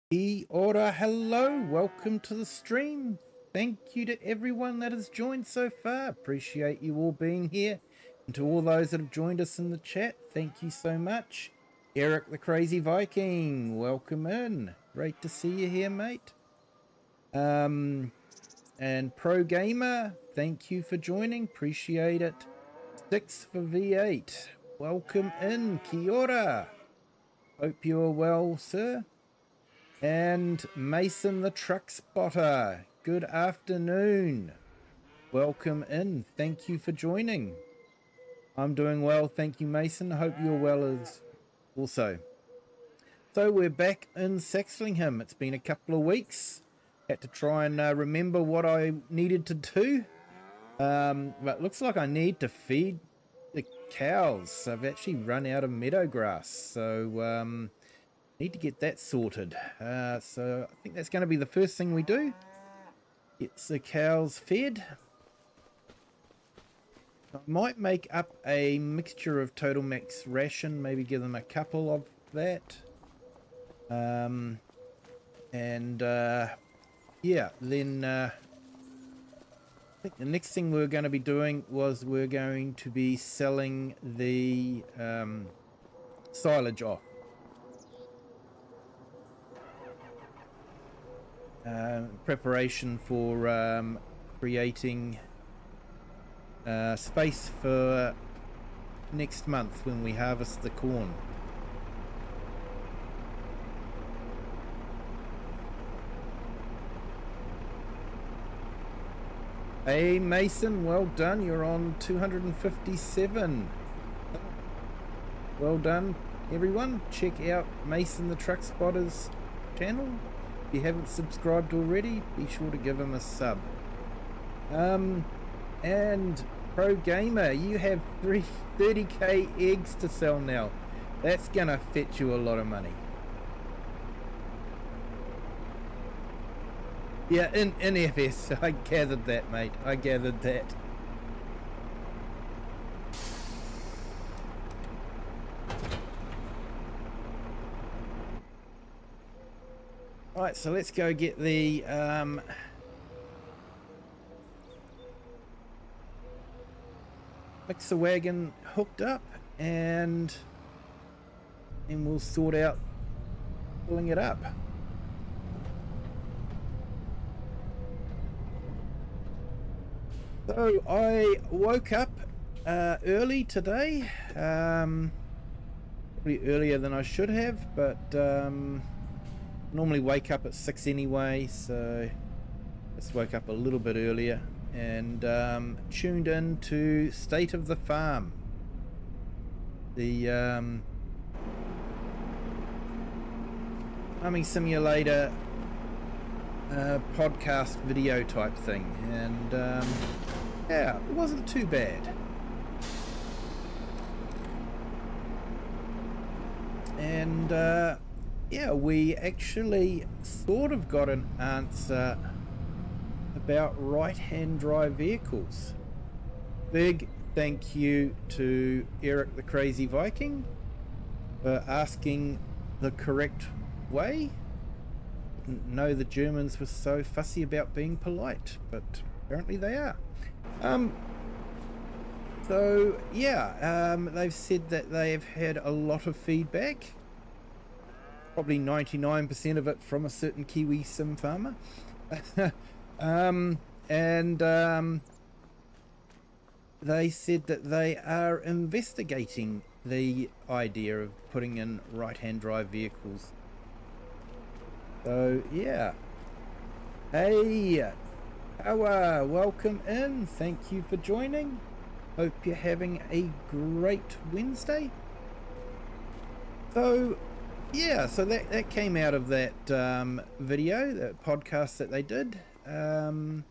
Kia ora, hello, welcome to the stream. Thank you to everyone that has joined so far. Appreciate you all being here. And to all those that have joined us in the chat, thank you so much. Eric the Crazy Viking, welcome in. Great to see you here, mate. And Pro Gamer, thank you for joining. Appreciate it. 6 for V8, welcome in. Kia ora. Hope you are well, sir. And Mason the Truck Spotter, good afternoon. Welcome in. Thank you for joining. I'm doing well. Thank you, Mason. Hope you're well as also. So we're back in Saxlingham. It's been a couple of weeks. Had to try and remember what I needed to do. But looks like I need to feed the cows. I've actually run out of meadow grass. So, need to get that sorted. So I think that's going to be the first thing we do. Get the cows fed. I might make up a mixture of Total Max ration, maybe give them a couple of that. Yeah, then I think the next thing we're going to be doing was we're going to be selling the silage off. Preparation for creating space for next month when we harvest the corn. Hey Mason, well done, you're on 257. Well done everyone. Check out Mason the Truck Spotter's channel. If you haven't subscribed already, be sure to give him a sub. And Pro Gamer, you have 30k eggs to sell now. That's gonna fetch you a lot of money. Yeah, in FS, I gathered that, mate. I gathered that. Right, so let's go get the mixer wagon hooked up, and we'll sort out filling it up. So I woke up early today, probably earlier than I should have, but normally wake up at 6 anyway, so just woke up a little bit earlier and tuned in to State of the Farm, the farming simulator podcast video type thing, and yeah, it wasn't too bad. And yeah, we actually sort of got an answer about right-hand drive vehicles. Big thank you to Eric the Crazy Viking for asking the correct way. Didn't know the Germans were so fussy about being polite, but apparently they are. So yeah, they've said that they've had a lot of feedback, probably 99% of it from a certain Kiwi sim farmer. They said that they are investigating the idea of putting in right-hand drive vehicles. So yeah. Hey, Awa, welcome in. Thank you for joining. Hope you're having a great Wednesday. So yeah, so that came out of that video, that podcast that they did. And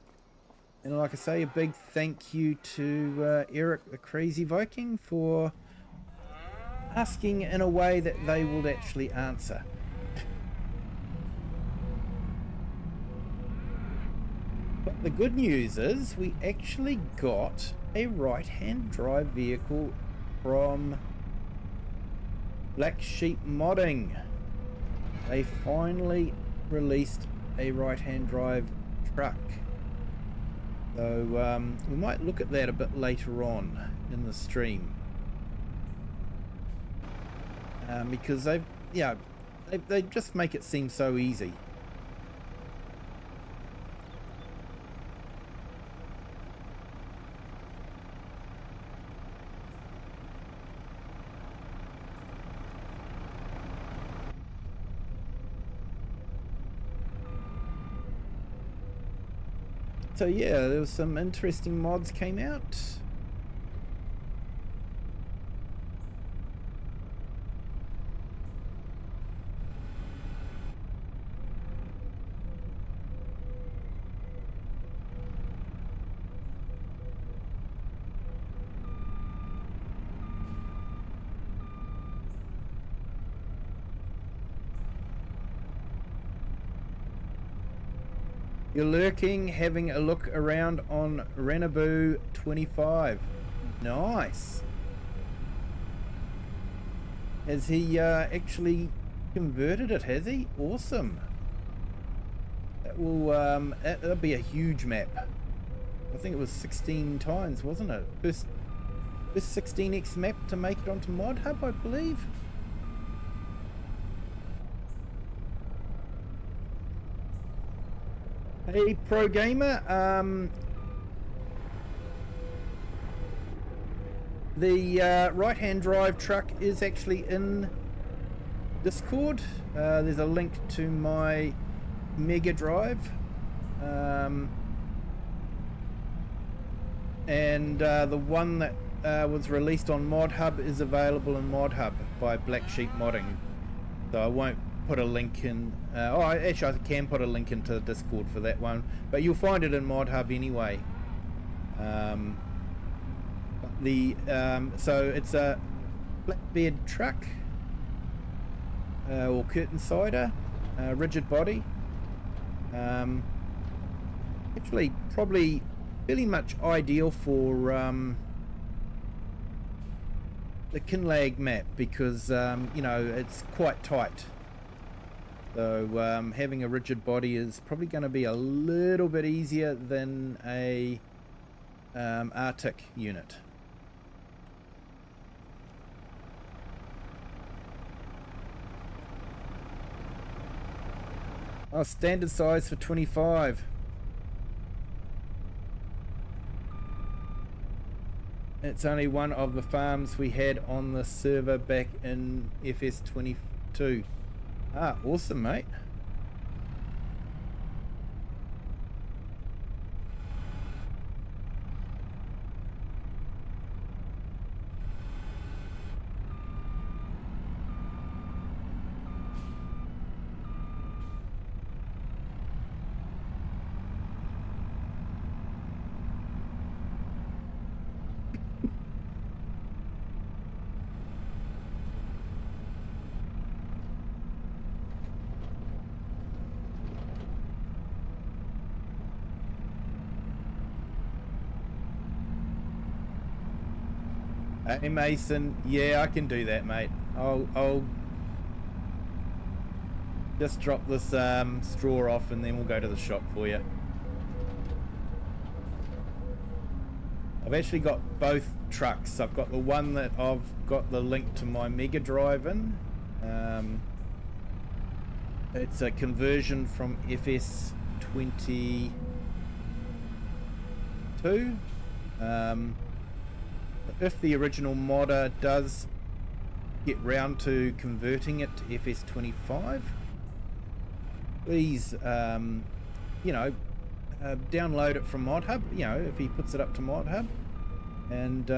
like I say, a big thank you to Eric the Crazy Viking for asking in a way that they would actually answer. But the good news is we actually got a right-hand drive vehicle from Black Sheep Modding. They finally released a right-hand drive truck. So we might look at that a bit later on in the stream, because they just make it seem so easy. So yeah, there was some interesting mods came out. You're lurking, having a look around on Renabu 25. Nice. Has he actually converted it, has he? Awesome. That will that'll be a huge map. I think it was 16 times, wasn't it? First 16x map to make it onto Mod Hub, I believe. Hey, Pro Gamer, the right-hand drive truck is actually in Discord. There's a link to my Mega Drive, and the one that was released on Mod Hub is available in Mod Hub by Black Sheep Modding. So I won't put a link in. Actually, I can put a link into the Discord for that one, but you'll find it in Mod Hub anyway. So it's a flatbed truck, or curtain cider, rigid body. Actually, probably fairly much ideal for the Kinlag map because you know, it's quite tight. So having a rigid body is probably going to be a little bit easier than a Arctic unit. Oh, standard size for 25. It's only one of the farms we had on the server back in FS22. Ah, awesome, mate. Hey Mason, yeah, I can do that, mate. I'll just drop this straw off and then we'll go to the shop for you. I've actually got both trucks. I've got the one that I've got the link to my Mega Drive in. It's a conversion from FS22. If the original modder does get round to converting it to FS25, please, you know, download it from ModHub, you know, if he puts it up to ModHub, and,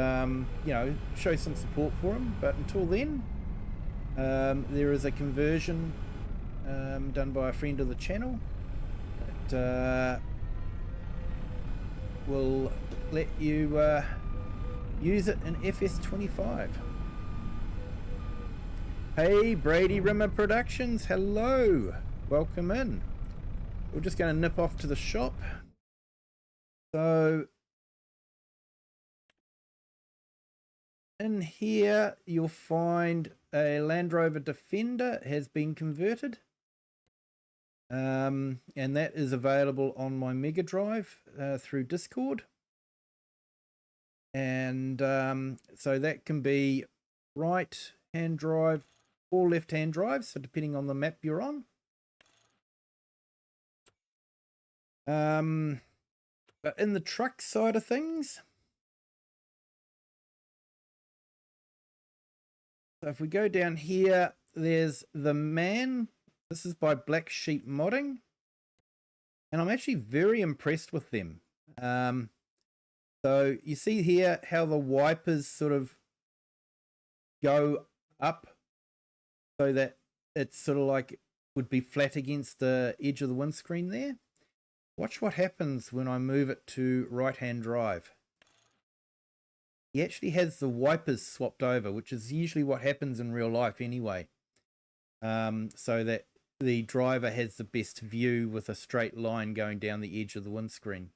you know, show some support for him. But until then, there is a conversion done by a friend of the channel that will let you use it in FS25. Hey, Brady Rimmer Productions, hello, welcome in. We're just going to nip off to the shop. So in here you'll find a Land Rover Defender has been converted, and that is available on my Mega Drive through Discord. And so that can be right hand drive or left hand drive, so depending on the map you're on. But in the truck side of things, so if we go down here, there's the Man. This is by Black Sheep Modding, and I'm actually very impressed with them. So you see here how the wipers sort of go up so that it's sort of like would be flat against the edge of the windscreen there. Watch what happens when I move it to right-hand drive. He actually has the wipers swapped over, which is usually what happens in real life anyway. So that the driver has the best view with a straight line going down the edge of the windscreen.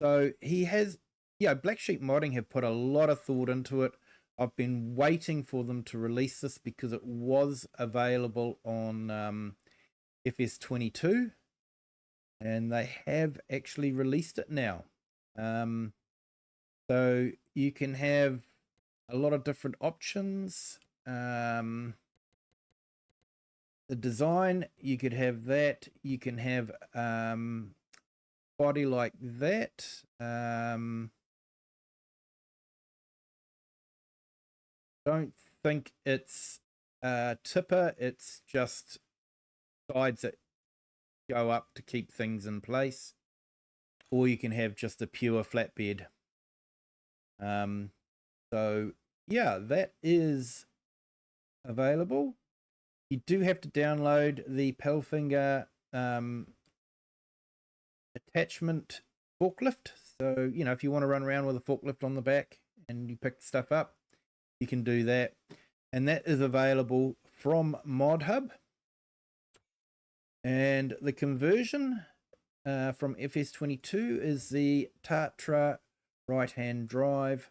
So he has, yeah, Black Sheep Modding have put a lot of thought into it. I've been waiting for them to release this because it was available on FS22, and they have actually released it now. So you can have a lot of different options. The design, you could have that. You can have body like that. Don't think it's tipper, it's just sides that go up to keep things in place, or you can have just a pure flatbed. So yeah, that is available. You do have to download the Pelfinger attachment forklift. So, you know, if you want to run around with a forklift on the back and you pick stuff up, you can do that. And that is available from ModHub. And the conversion from FS22 is the Tatra right-hand drive.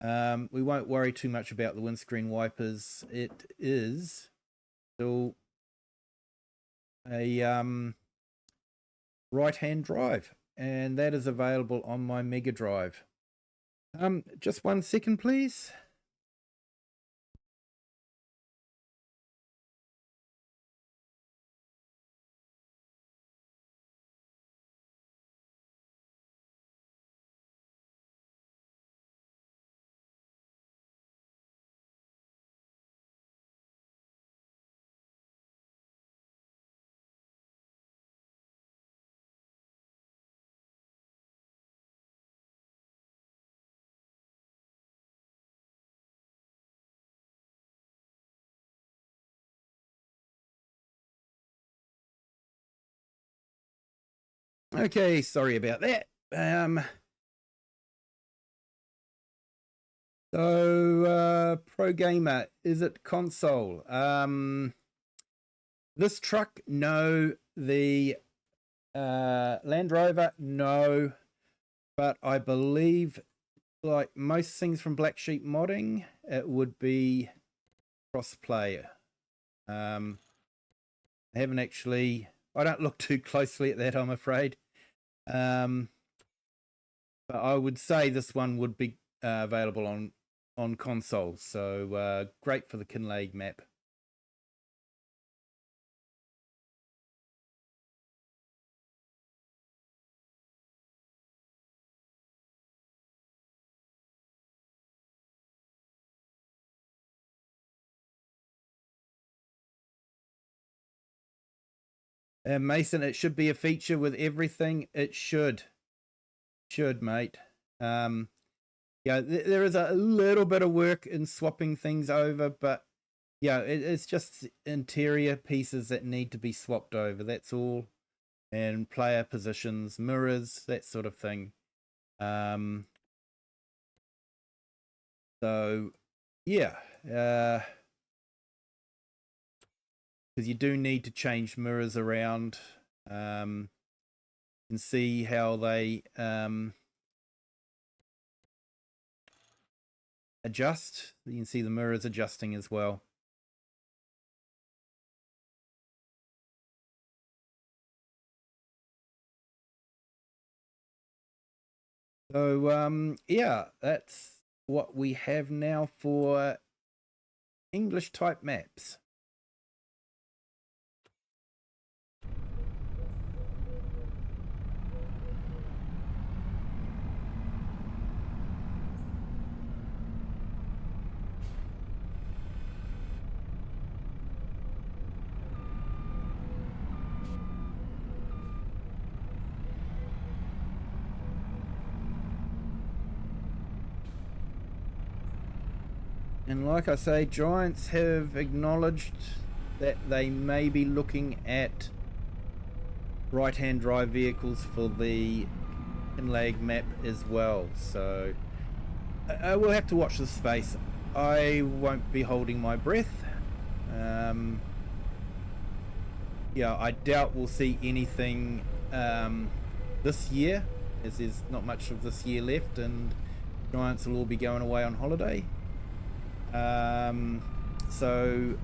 We won't worry too much about the windscreen wipers. It is still a right-hand drive, and that is available on my Mega Drive. Just 1 second, please. Okay, sorry about that. So Pro Gamer, is it console? This truck, no. The Land Rover, no. But I believe like most things from Black Sheep modding, it would be cross-player. I haven't actually, I don't look too closely at that, I'm afraid. But I would say this one would be available on consoles, so great for the Kinleg map. Mason, it should be a feature with everything. It should, mate. Yeah, there is a little bit of work in swapping things over, but yeah, it's just interior pieces that need to be swapped over. That's all, and player positions, mirrors, that sort of thing. So yeah, because you do need to change mirrors around. And see how they adjust. You can see the mirrors adjusting as well. So yeah, that's what we have now for English type maps. And like I say, Giants have acknowledged that they may be looking at right-hand drive vehicles for the Kinleg map as well. So I will have to watch the space. I won't be holding my breath. Yeah, I doubt we'll see anything this year, as there's not much of this year left, and Giants will all be going away on holiday. So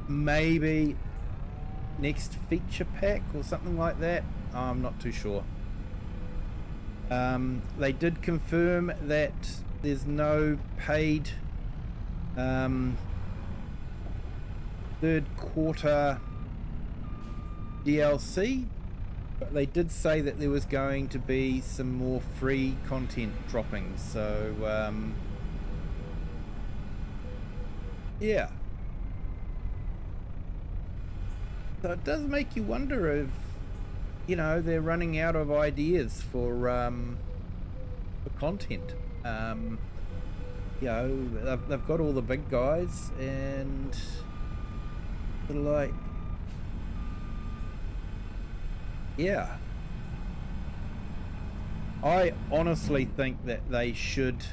maybe next feature pack or something like that. I'm not too sure. They did confirm that there's no paid third quarter DLC, but they did say that there was going to be some more free content dropping. So yeah, so it does make you wonder if, you know, they're running out of ideas for content. You know, they've got all the big guys, and sort of like, yeah, I honestly think that they should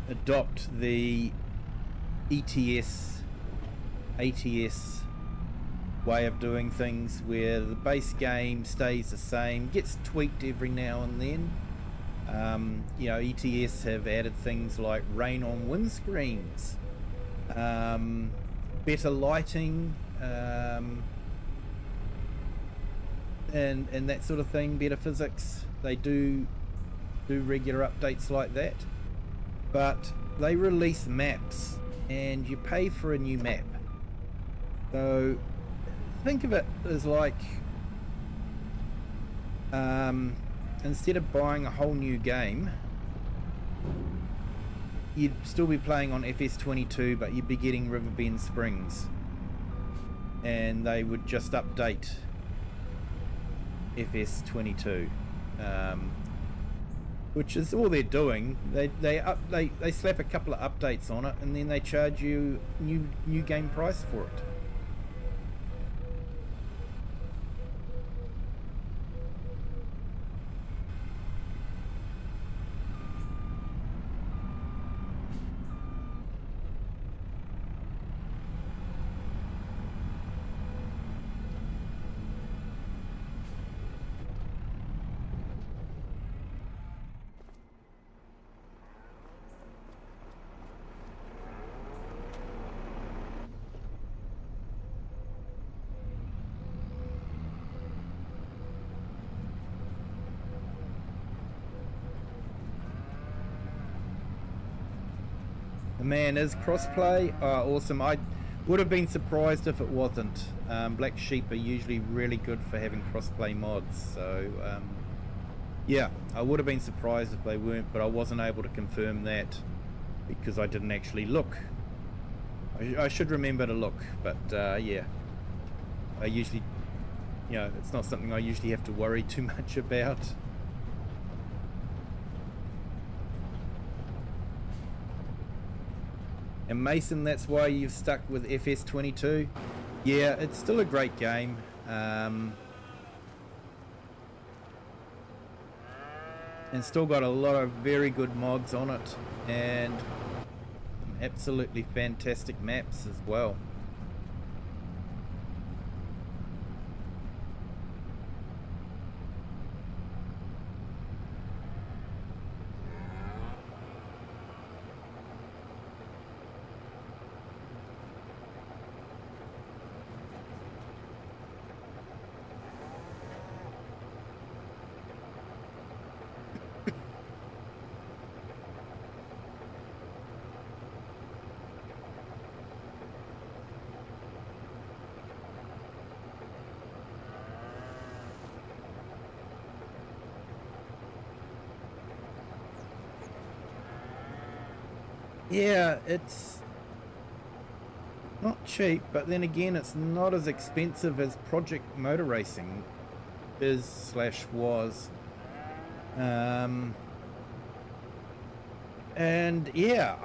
adopt the ETS, ATS way of doing things, where the base game stays the same, gets tweaked every now and then. You know, ETS have added things like rain on windscreens, better lighting, and that sort of thing, better physics. They do regular updates like that, but they release maps, and you pay for a new map. So think of it as like, instead of buying a whole new game, you'd still be playing on FS22, but you'd be getting Riverbend Springs, and they would just update FS22, which is all they're doing. They slap a couple of updates on it, and then they charge you new game price for it. man, is crossplay awesome. I would have been surprised if it wasn't. Black Sheep are usually really good for having crossplay mods, so yeah, I would have been surprised if they weren't, but I wasn't able to confirm that because I didn't actually look. I should remember to look, but yeah, I usually, you know, it's not something I usually have to worry too much about. And Mason, that's why you've stuck with FS22. Yeah, it's still a great game. And still got a lot of very good mods on it, and absolutely fantastic maps as well. Yeah, it's not cheap, but then again, it's not as expensive as Project Motor Racing is/was. And yeah,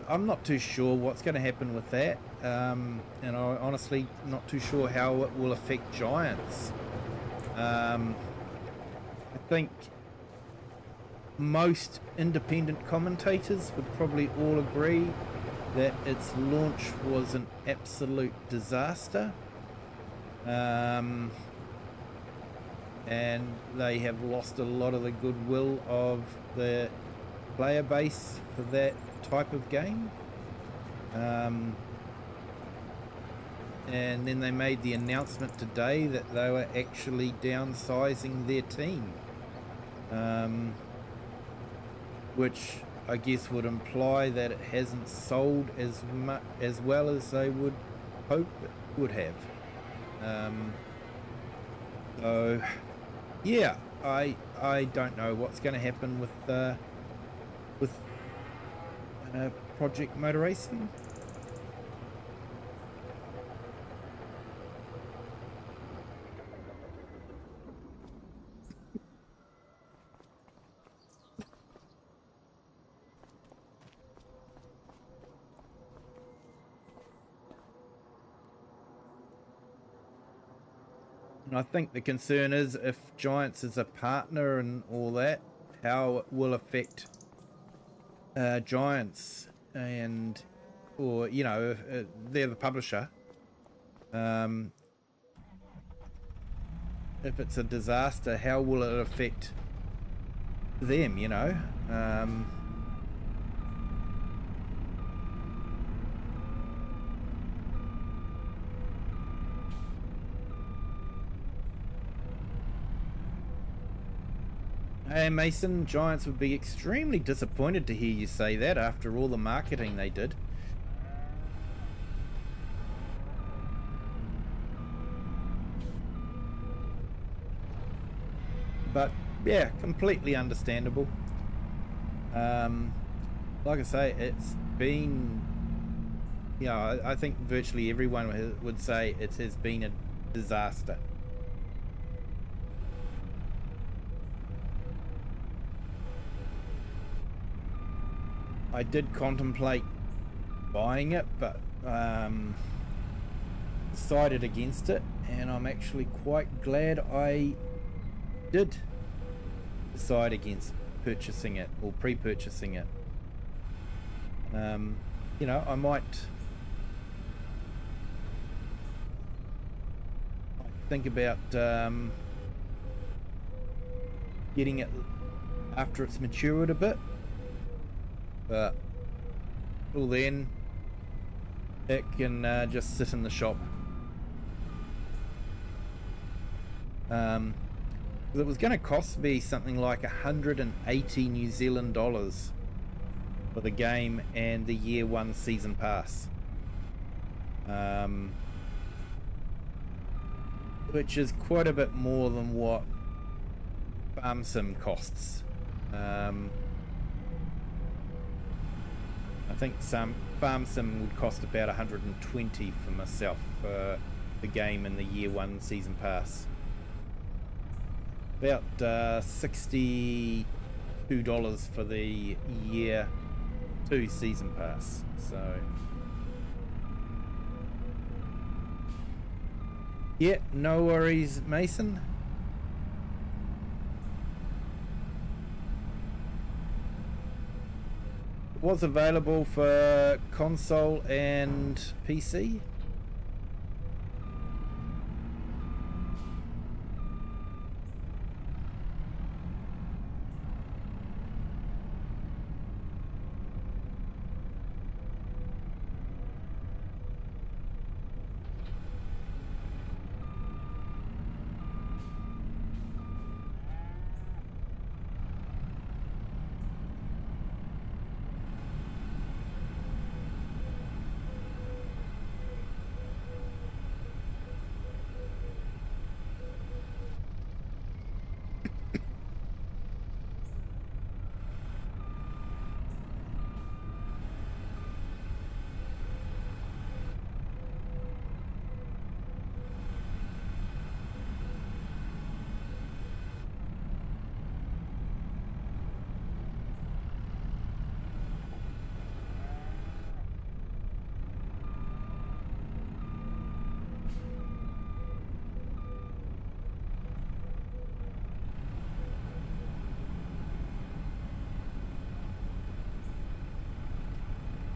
I'm not too sure what's going to happen with that, and I'm honestly not too sure how it will affect Giants. I think most independent commentators would probably all agree that its launch was an absolute disaster, and they have lost a lot of the goodwill of the player base for that type of game. And then they made the announcement today that they were actually downsizing their team, which I guess would imply that it hasn't sold as well as they would hope it would have. So yeah, I don't know what's going to happen with Project Motor Racing. And I think the concern is if Giants is a partner and all that, how it will affect Giants, and or you know, if they're the publisher. If it's a disaster, how will it affect them, you know? Hey Mason, Giants would be extremely disappointed to hear you say that after all the marketing they did. But yeah, completely understandable. Like I say, it's been, you know, I think virtually everyone would say it has been a disaster. I did contemplate buying it, but decided against it, and I'm actually quite glad I did decide against purchasing it or pre-purchasing it. You know, I might think about getting it after it's matured a bit, but till then it can just sit in the shop. It was going to cost me something like 180 New Zealand dollars for the game and the year 1 season pass, which is quite a bit more than what Farm Sim costs. I think some Farm Sim would cost about 120 for myself for the game and the year 1 season pass. About $62 for the year 2 season pass. So yeah, no worries, Mason. Was available for console and PC.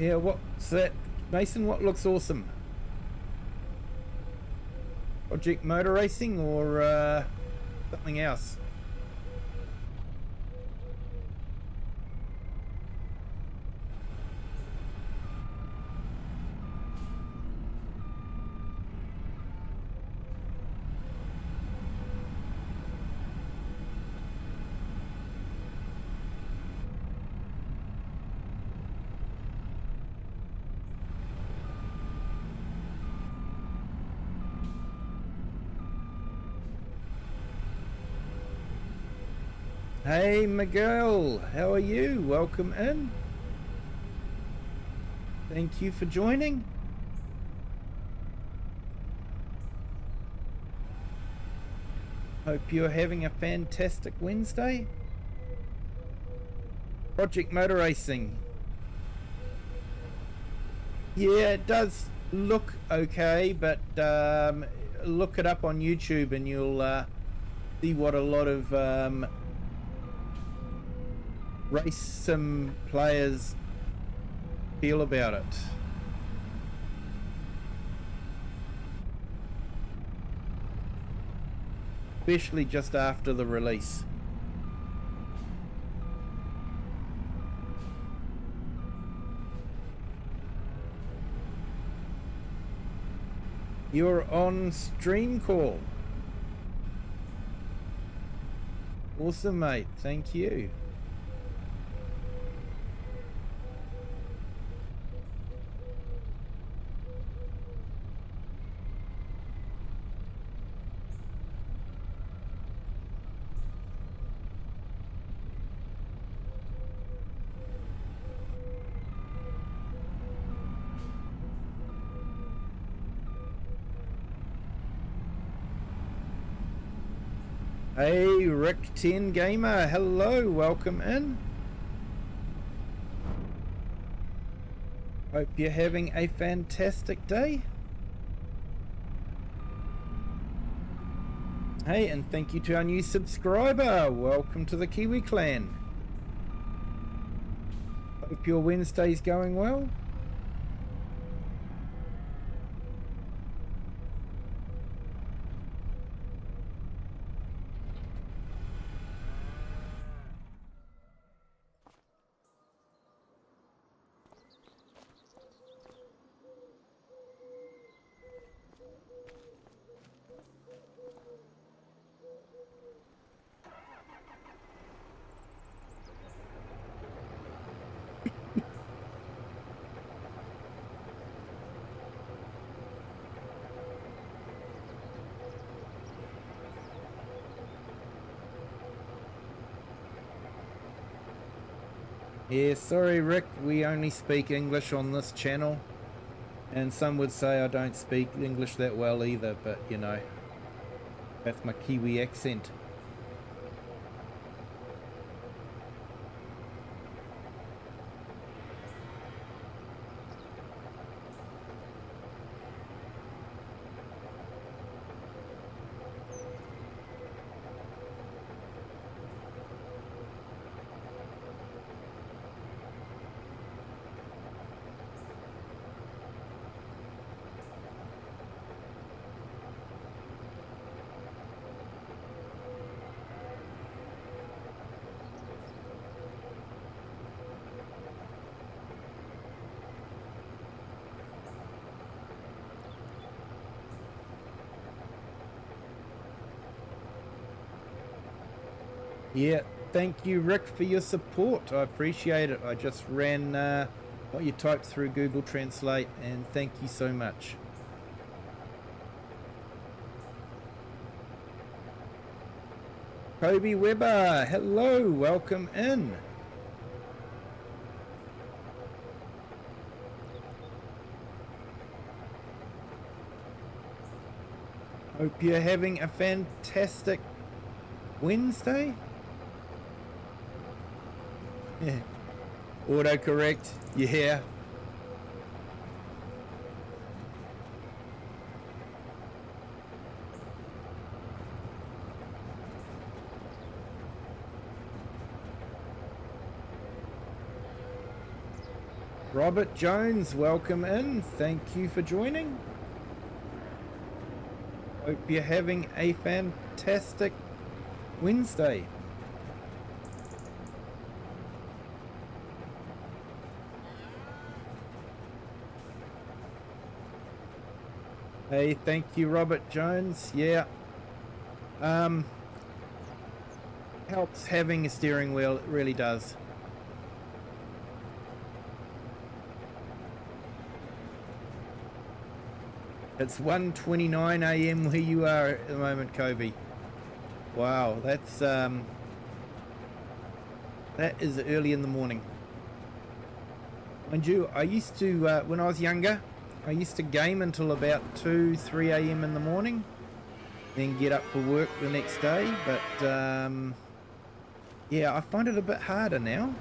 Yeah, what's that, Mason? What looks awesome? Project Motor Racing or something else? Hey Miguel, how are you? Welcome in. Thank you for joining. Hope you're having a fantastic Wednesday. Project Motor Racing. Yeah, it does look okay, but look it up on YouTube and you'll see what a lot of race sim players feel about it. Especially just after the release. You're on stream call. Awesome, mate. Thank you. Hey, Rick 10 Gamer, hello, welcome in. Hope you're having a fantastic day. Hey, and thank you to our new subscriber. Welcome to the Kiwi clan. Hope your Wednesday's going well. Yeah, sorry Rick, we only speak English on this channel. And some would say I don't speak English that well either, but you know, that's my Kiwi accent. Yeah, thank you Rick for your support. I appreciate it. I just ran what you typed through Google Translate, and thank you so much. Kobe Weber, hello, welcome in. Hope you're having a fantastic Wednesday. Yeah. Autocorrect, yeah. Robert Jones, welcome in. Thank you for joining. Hope you're having a fantastic Wednesday. Hey, thank you, Robert Jones. Yeah. Helps having a steering wheel, it really does. It's 1:29 AM where you are at the moment, Kobe. Wow, that's that is early in the morning. Mind you, I used to when I was younger, I used to game until about 2-3 AM in the morning, then get up for work the next day. But yeah, I find it a bit harder now.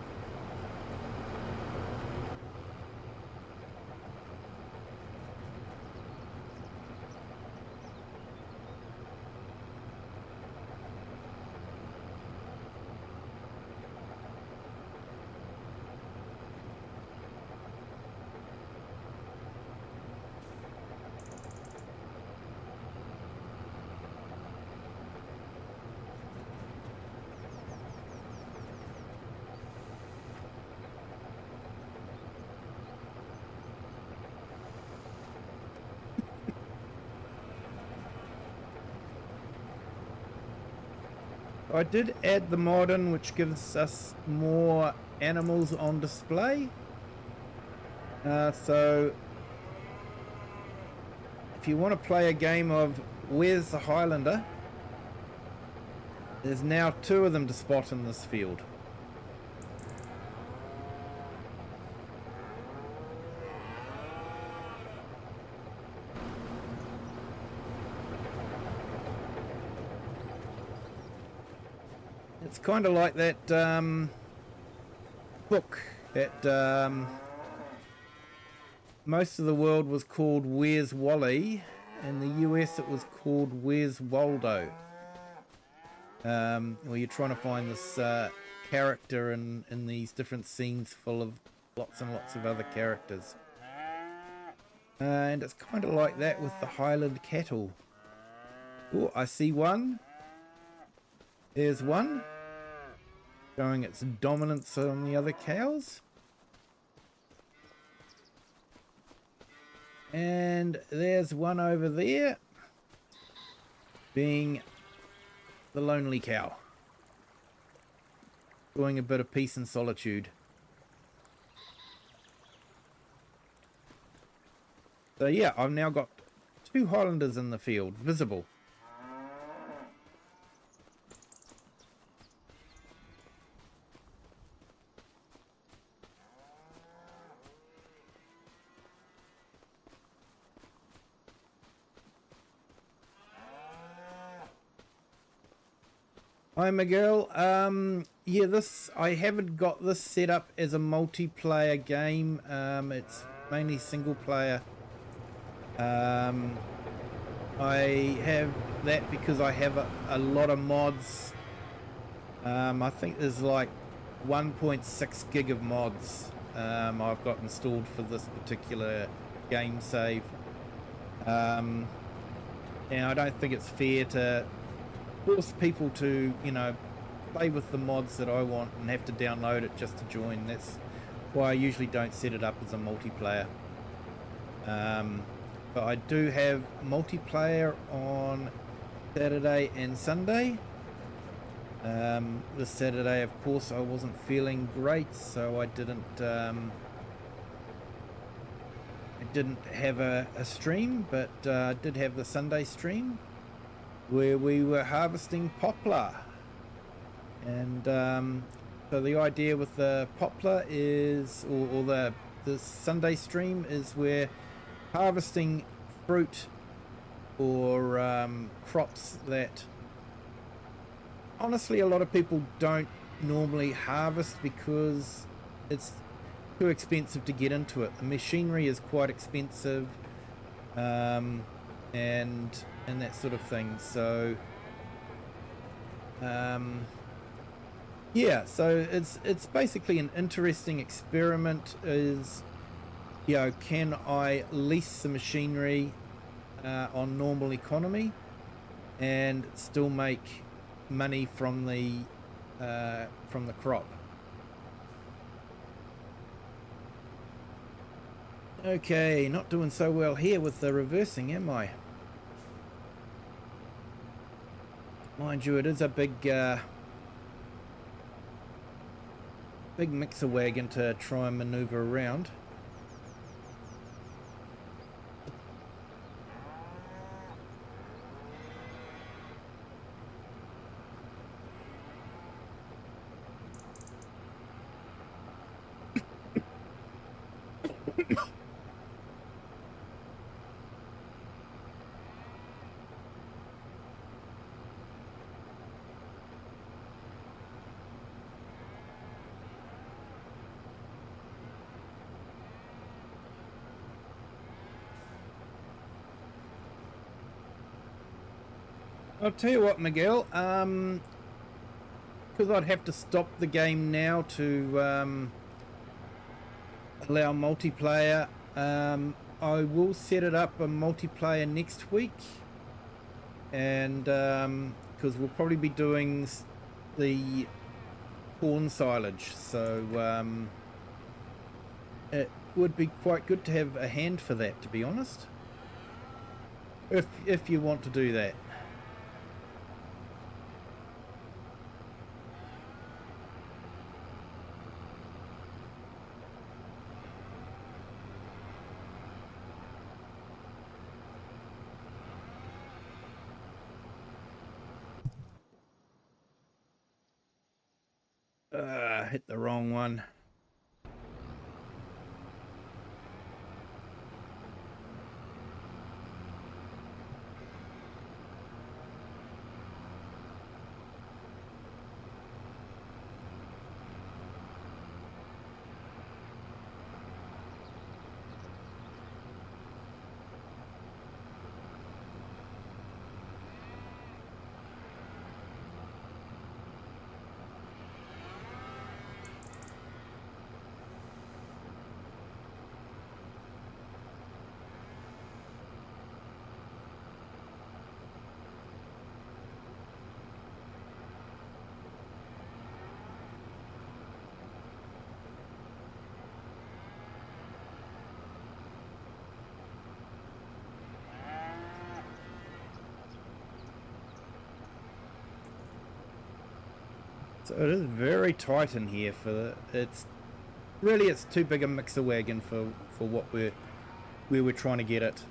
I did add the mod in, which gives us more animals on display. So if you want to play a game of Where's the Highlander, there's now 2 of them to spot in this field. It's kind of like that book that most of the world was called Where's Wally. In the US it was called Where's Waldo. Where you're trying to find this character in these different scenes full of lots and lots of other characters. And it's kind of like that with the Highland cattle. Oh, I see one. There's one. Showing its dominance on the other cows. And there's one over there. Being the lonely cow. Enjoying a bit of peace and solitude. So yeah, I've now got 2 Highlanders in the field, visible. Hi Miguel. Yeah, I haven't got this set up as a multiplayer game. It's mainly single player. I have that because I have a lot of mods. I think there's like 1.6 gig of mods I've got installed for this particular game save. And I don't think it's fair to force people to, play with the mods that I want and have to download it just to join. That's why I usually don't set it up as a multiplayer. But I do have multiplayer on Saturday and Sunday. This Saturday, of course, I wasn't feeling great, so I didn't have a stream, but I did have the Sunday stream where we were harvesting poplar. And so the idea with the poplar is, or the Sunday stream is, we're harvesting fruit or crops that honestly a lot of people don't normally harvest because it's too expensive to get into it. The machinery is quite expensive, and that sort of thing. So yeah, so it's basically an interesting experiment. Is, can I lease the machinery on normal economy and still make money from the crop? Okay, not doing so well here with the reversing, am I? Mind you, it is a big mixer wagon to try and maneuver around. I'll tell you what, Miguel, because I'd have to stop the game now to allow multiplayer. I will set it up a multiplayer next week, and because we'll probably be doing the corn silage, so it would be quite good to have a hand for that, to be honest, if you want to do that. Hit the wrong one. So it is very tight in here for it's too big a mixer wagon for what we're trying to get it.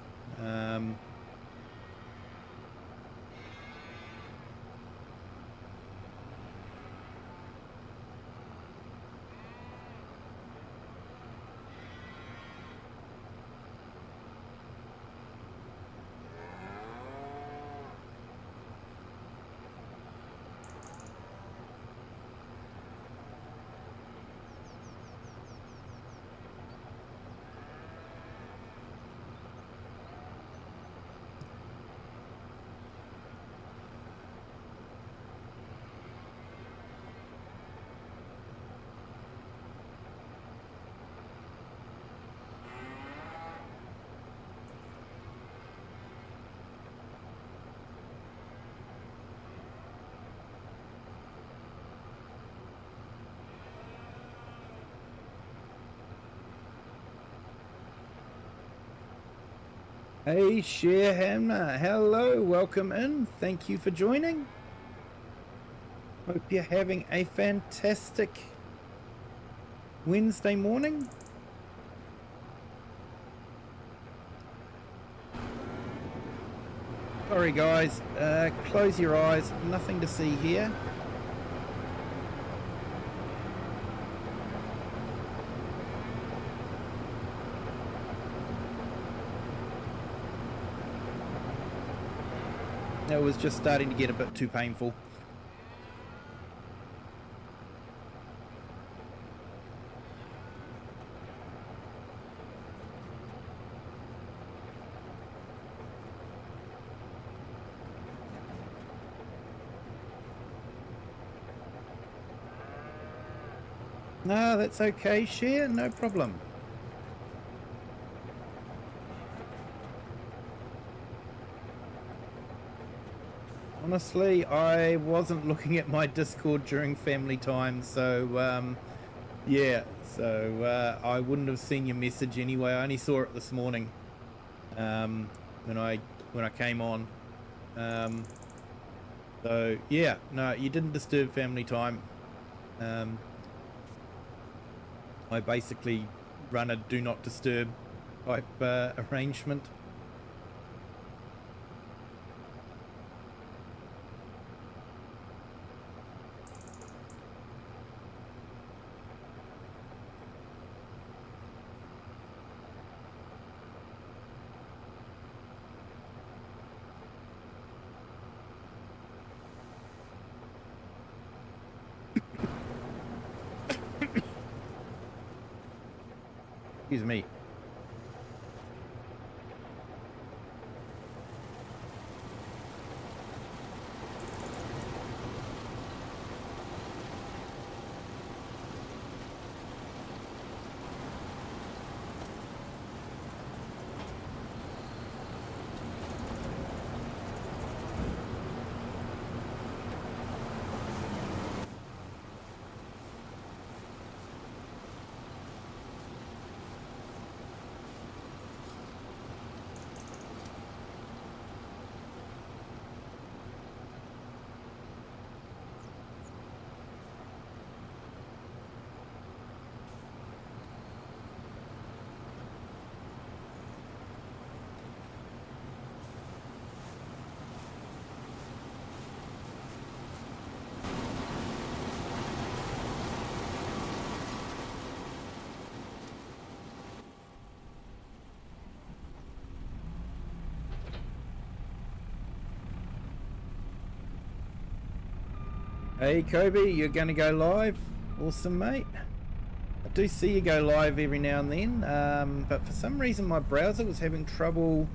Hey, Sharehammer. Hello, welcome in. Thank you for joining. Hope you're having a fantastic Wednesday morning. Sorry guys, close your eyes, nothing to see here. It was just starting to get a bit too painful. No, that's okay, Share, no problem. Honestly, I wasn't looking at my Discord during family time, so yeah, so I wouldn't have seen your message anyway. I only saw it this morning when I came on. So yeah, no, you didn't disturb family time. I basically run a do not disturb type arrangement. Excuse me. Hey Kobe, you're gonna go live? Awesome, mate. I do see you go live every now and then, but for some reason my browser was having trouble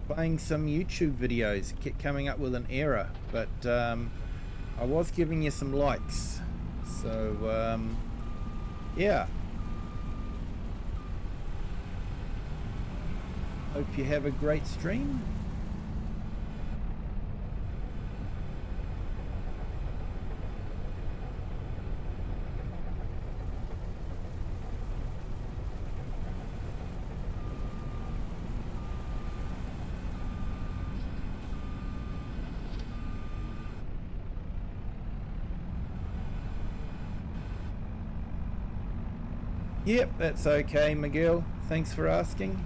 playing some YouTube videos. It kept coming up with an error, but I was giving you some likes, so yeah. Hope you have a great stream. Yep, that's okay, Miguel. Thanks for asking.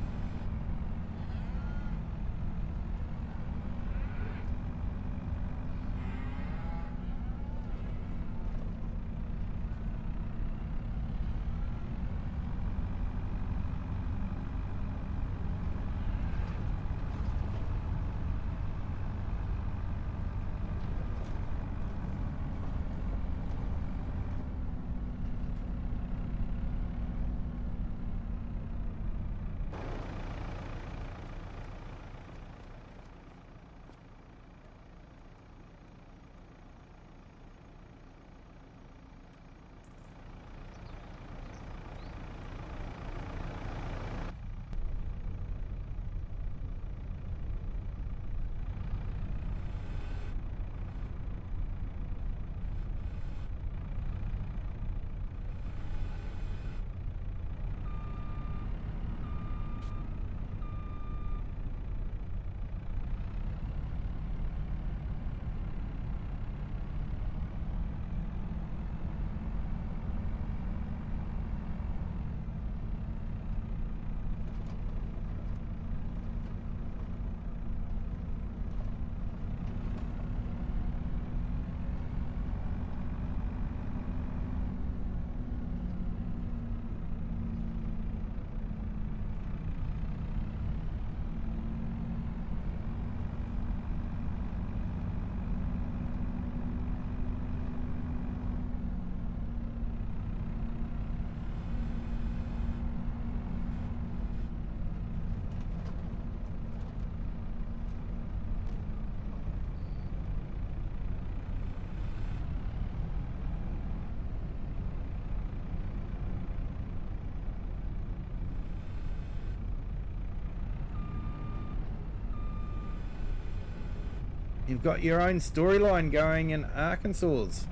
You've got your own storyline going in Arkansas.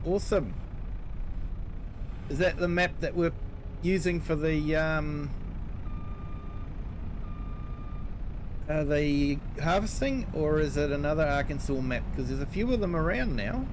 Awesome. Is that the map that we're using for the harvesting, or is it another Arkansas map? Because there's a few of them around now.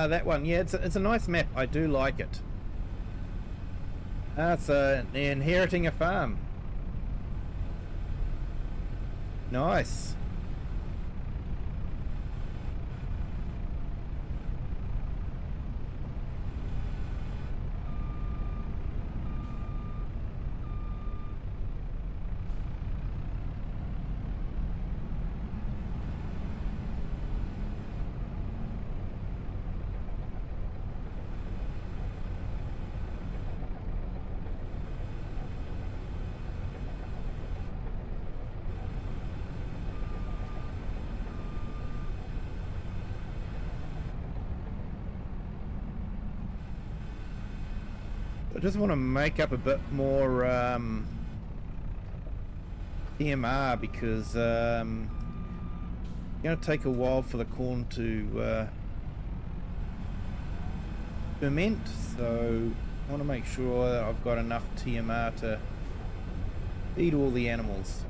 That one, yeah, it's a nice map. I do like it. It's inheriting a farm. Nice. I just want to make up a bit more TMR because it's going to take a while for the corn to ferment, so I want to make sure that I've got enough TMR to feed all the animals.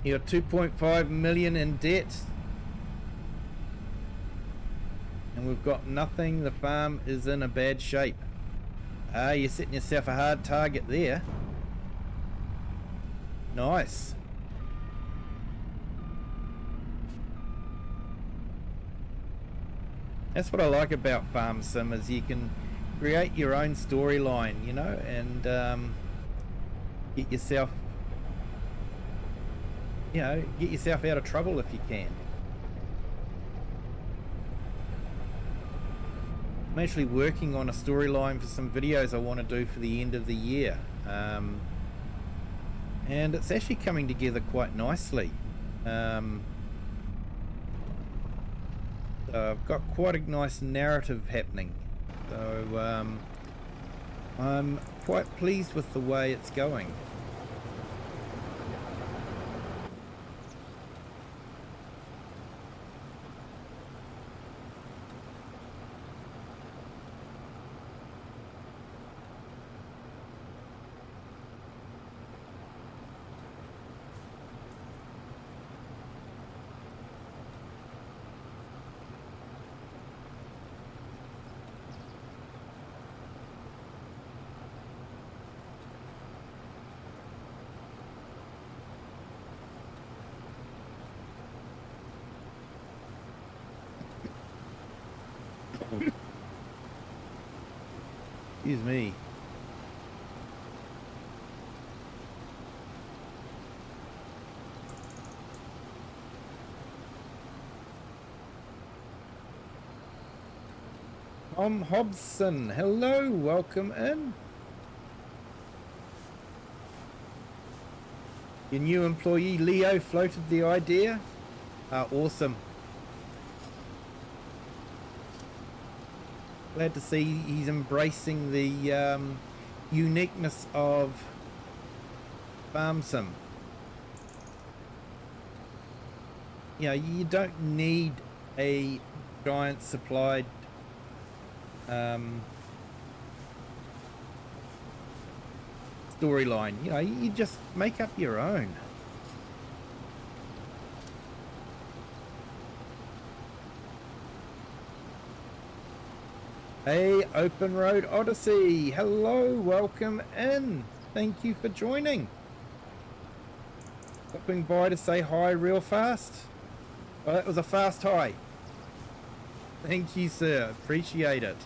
You're 2.5 million in debt, and we've got nothing. The farm is in a bad shape. You're setting yourself a hard target there. Nice. That's what I like about Farm Sim, is you can create your own storyline, you know, and get yourself, you know, get yourself out of trouble if you can. I'm actually working on a storyline for some videos I want to do for the end of the year, and it's actually coming together quite nicely. So I've got quite a nice narrative happening, so I'm quite pleased with the way it's going. Excuse me. Tom Hobson, hello, welcome in. Your new employee Leo floated the idea. Awesome. Glad to see he's embracing the uniqueness of farm sim. You know, you don't need a giant supplied storyline. You know, you just make up your own. Hey, Open Road Odyssey, hello, welcome in. Thank you for joining. Stopping by to say hi real fast. Oh, that was a fast hi. Thank you, sir, appreciate it.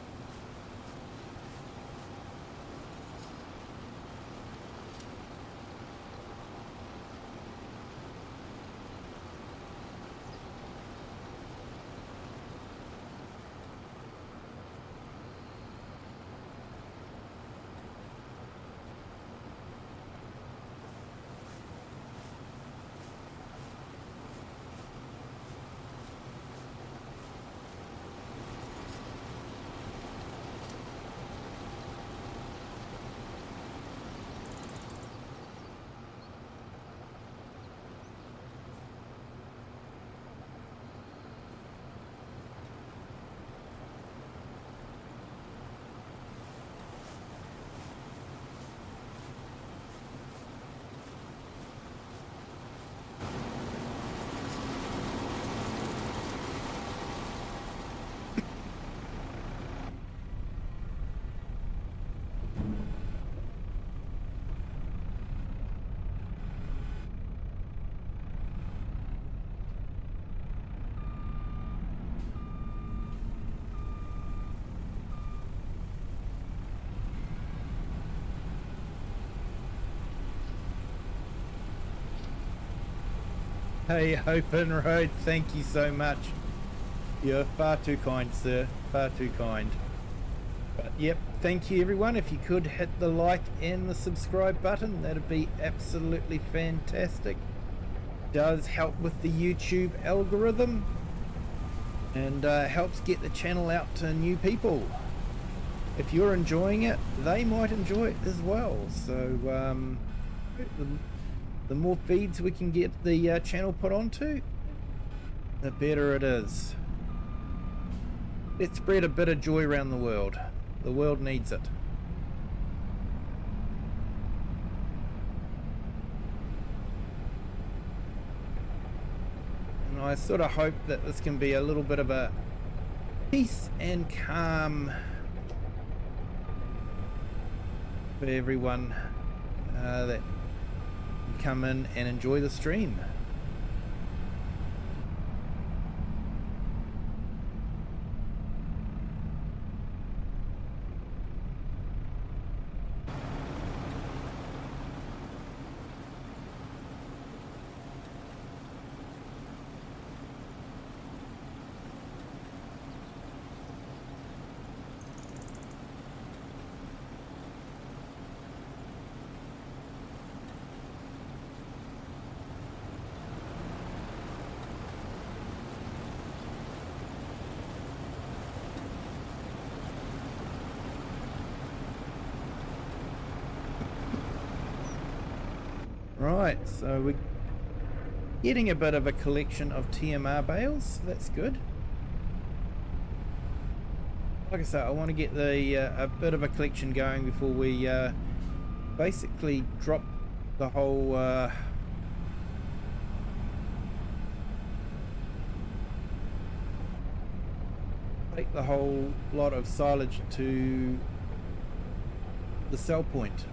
Hey, Open Road, thank you so much. You're far too kind, sir. Far too kind. But yep, thank you everyone. If you could hit the like and the subscribe button, that'd be absolutely fantastic. Does help with the YouTube algorithm and helps get the channel out to new people. If you're enjoying it, they might enjoy it as well. So the more feeds we can get the channel put onto, the better it is. Let's spread a bit of joy around the world. The world needs it. And I sort of hope that this can be a little bit of a peace and calm for everyone that can come in and enjoy the stream. Right, so we're getting a bit of a collection of TMR bales, so that's good. Like I said, I want to get the a bit of a collection going before we basically drop the whole take the whole lot of silage to the sell point.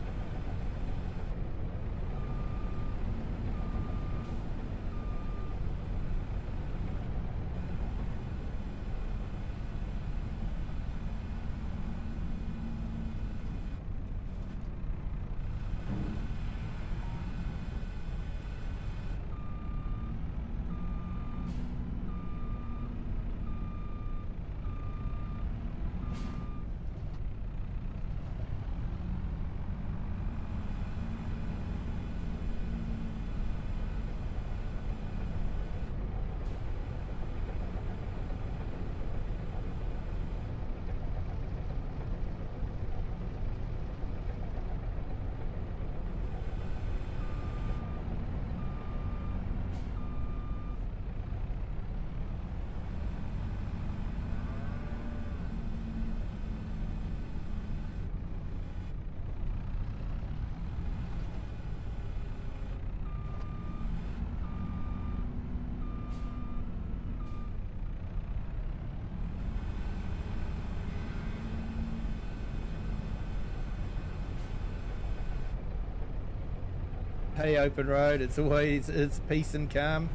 Hey, Open Road, it's always is peace and calm.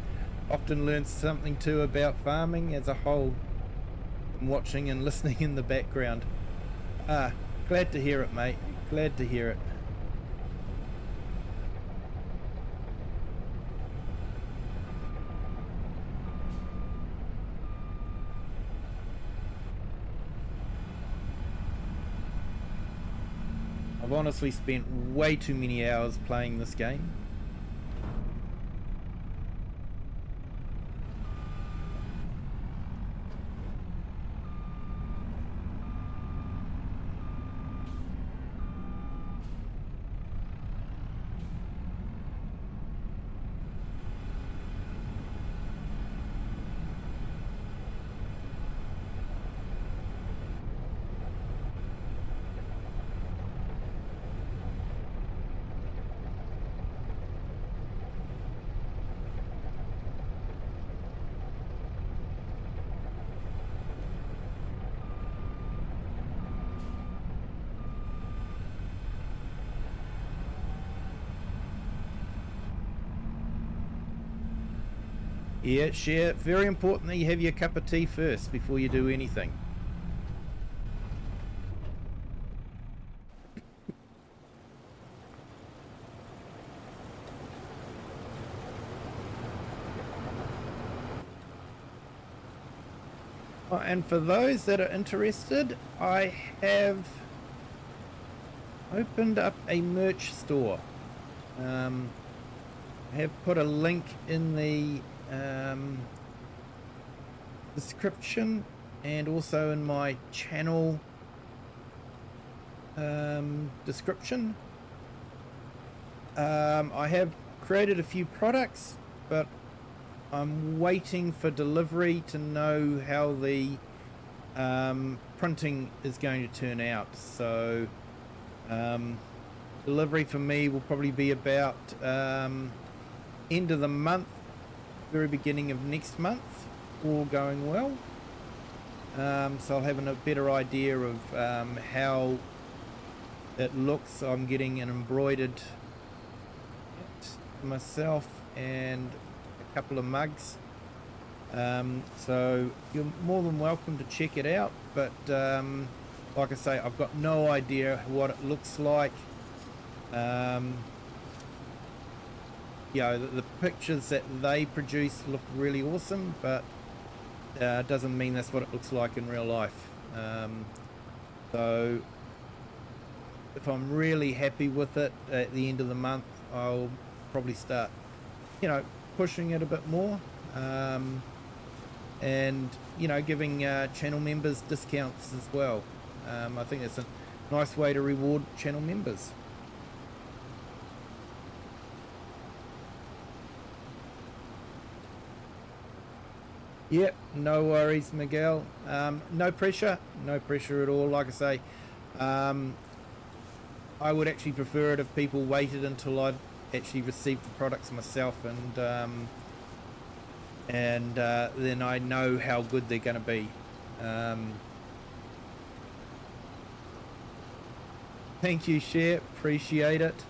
Often learn something too about farming as a whole. I'm watching and listening in the background. Glad to hear it, mate. Glad to hear it. I've honestly spent way too many hours playing this game. Yeah, share. Very important that you have your cup of tea first before you do anything. And for those that are interested, I have opened up a merch store. I have put a link in the description and also in my channel description. I have created a few products, but I'm waiting for delivery to know how the printing is going to turn out. So delivery for me will probably be about end of the month, very beginning of next month, all going well. So I'll have a better idea of how it looks. I'm getting an embroidered myself and a couple of mugs, so you're more than welcome to check it out, but like I say, I've got no idea what it looks like. You know, the pictures that they produce look really awesome, but doesn't mean that's what it looks like in real life. So if I'm really happy with it at the end of the month, I'll probably start, you know, pushing it a bit more, and you know, giving channel members discounts as well. I think it's a nice way to reward channel members. Yep, no worries, Miguel. No pressure at all. Like I say, I would actually prefer it if people waited until I'd actually received the products myself, and then I know how good they're going to be. Thank you, Cher. Appreciate it.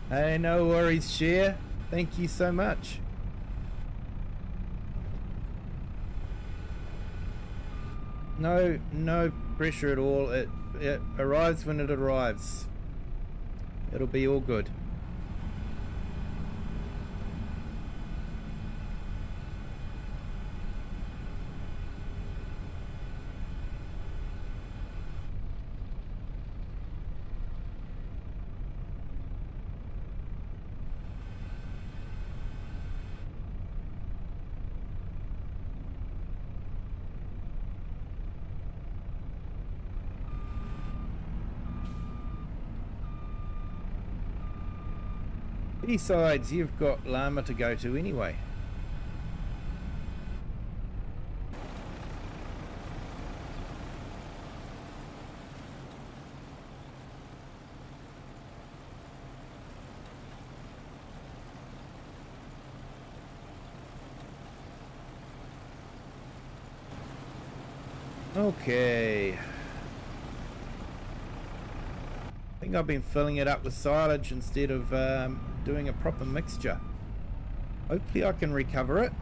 Hey, no worries, Share. Thank you so much. No pressure at all. It arrives when it arrives. It'll be all good. Besides, you've got llama to go to anyway. Okay. I think I've been filling it up with silage instead of doing a proper mixture. Hopefully I can recover it.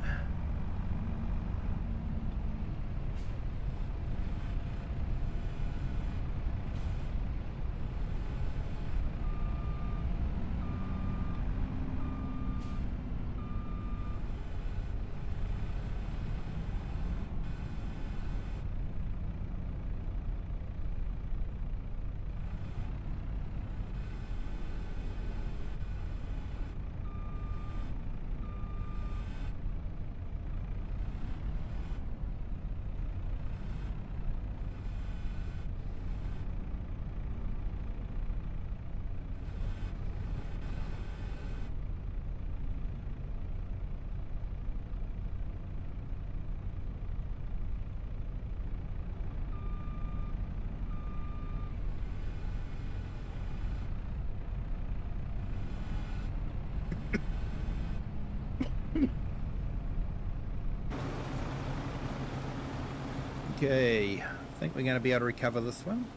Okay, I think we're going to be able to recover this one.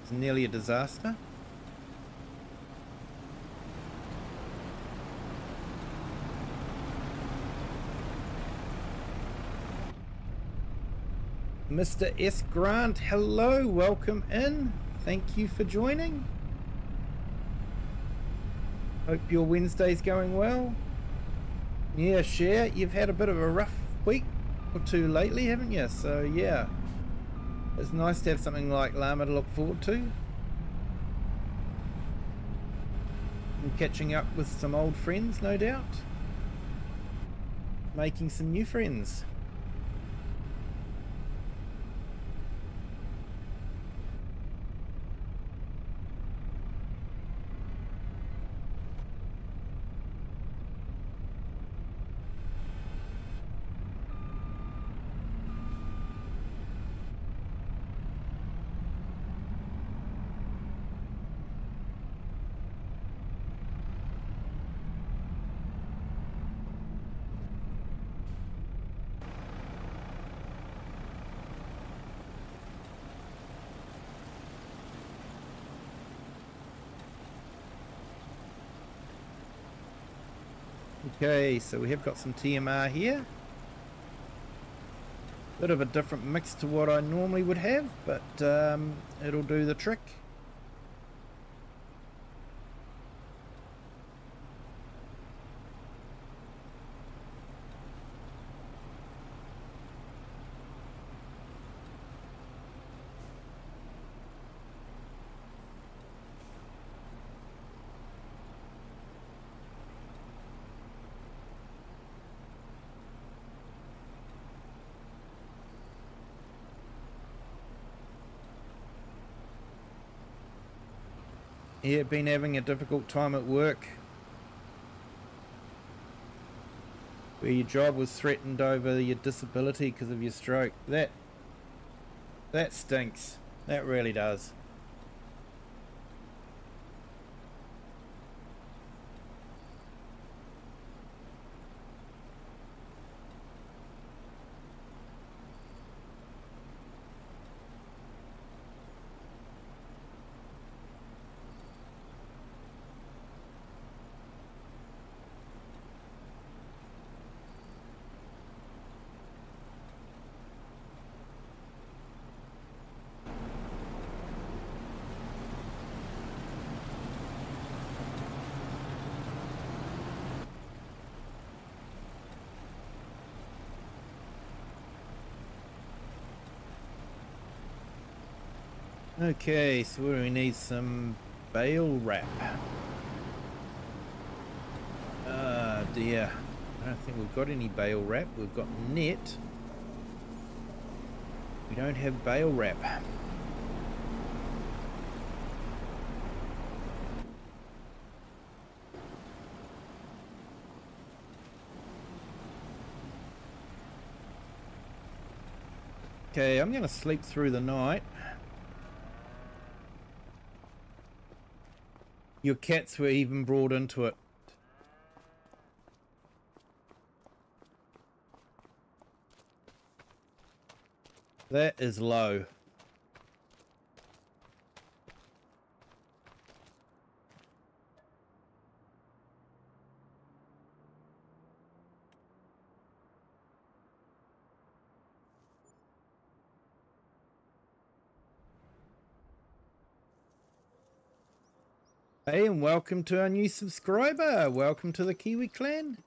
It's nearly a disaster. Mr. S. Grant, hello, welcome in. Thank you for joining. Hope your Wednesday's going well. Yeah, Cher, you've had a bit of a rough week or two lately, haven't you? So yeah, it's nice to have something like llama to look forward to. And catching up with some old friends, no doubt. Making some new friends. Okay, so we have got some TMR here. Bit of a different mix to what I normally would have, but it'll do the trick. Yeah, been having a difficult time at work where your job was threatened over your disability because of your stroke. That stinks. That really does. Okay, so we need some bale wrap. Ah dear, I don't think we've got any bale wrap. We've got net. We don't have bale wrap. Okay, I'm going to sleep through the night. Your cats were even brought into it. That is low. Hey, and welcome to our new subscriber. Welcome to the Kiwi clan.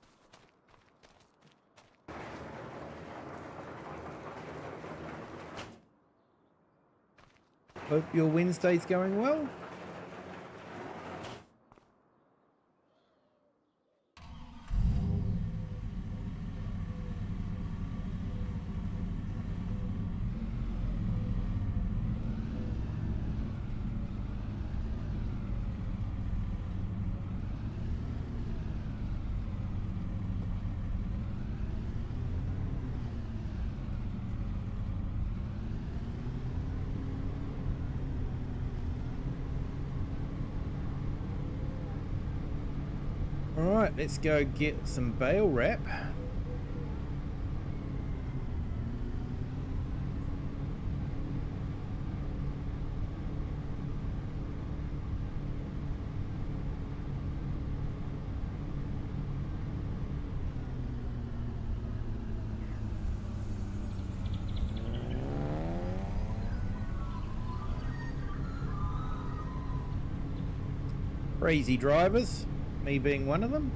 Hope your Wednesday's going well. Alright, let's go get some bale wrap. Crazy drivers, me being one of them.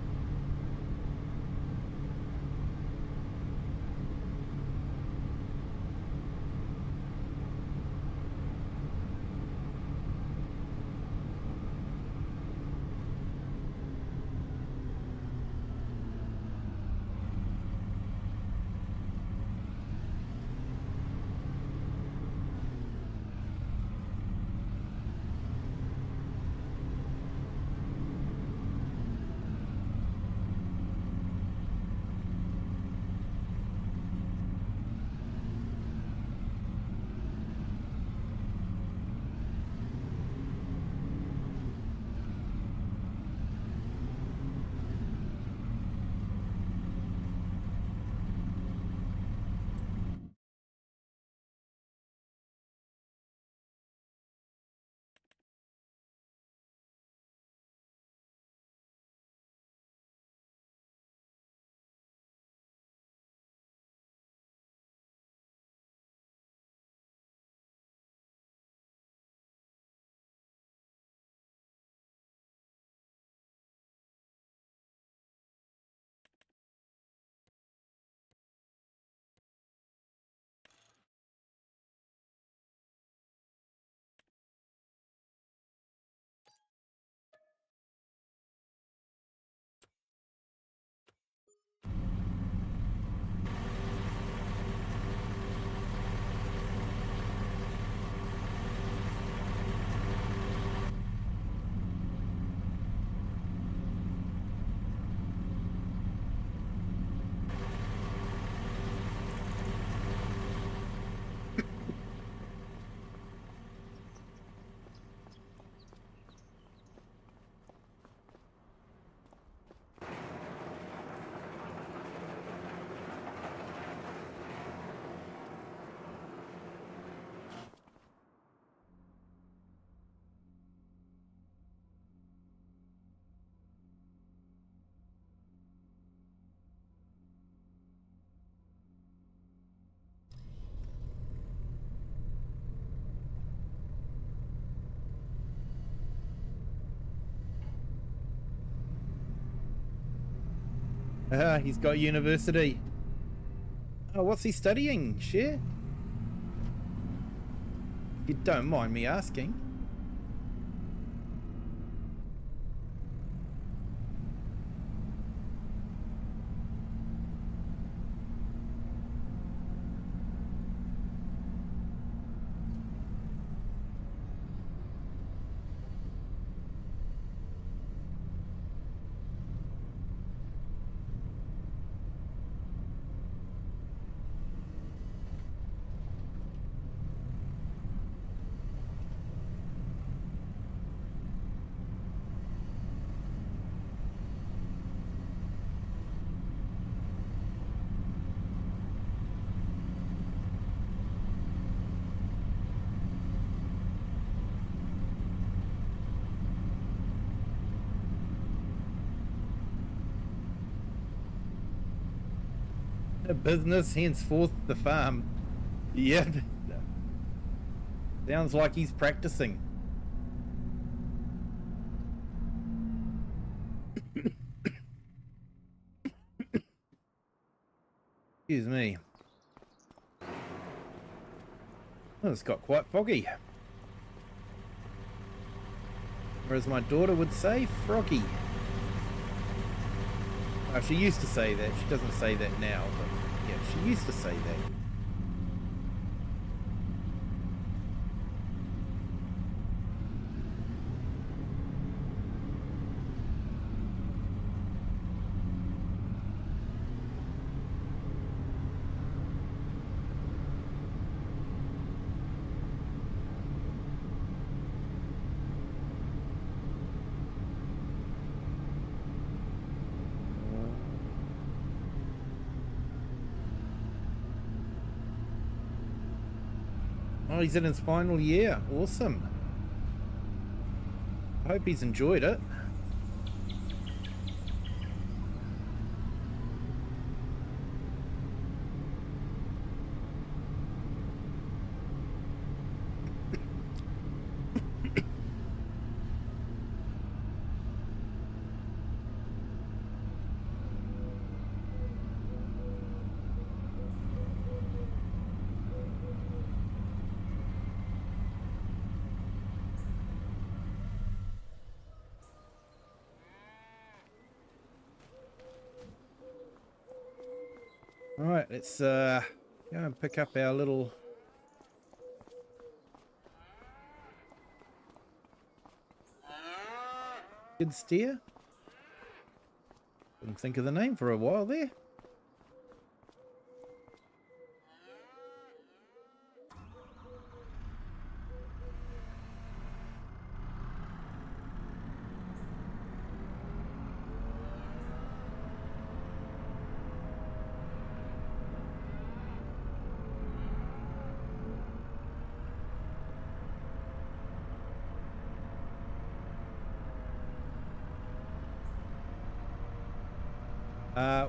He's got university. Oh, what's he studying, Share? If you don't mind me asking. A business, henceforth the farm. Yep. Sounds like he's practicing. Excuse me. Oh, it's got quite foggy. Or as my daughter would say, froggy. Oh, she used to say that. She doesn't say that now, but yeah, she used to say that. Oh, he's in his final year. Awesome. I hope he's enjoyed it. Alright, let's go and pick up our little skid steer. Couldn't think of the name for a while there.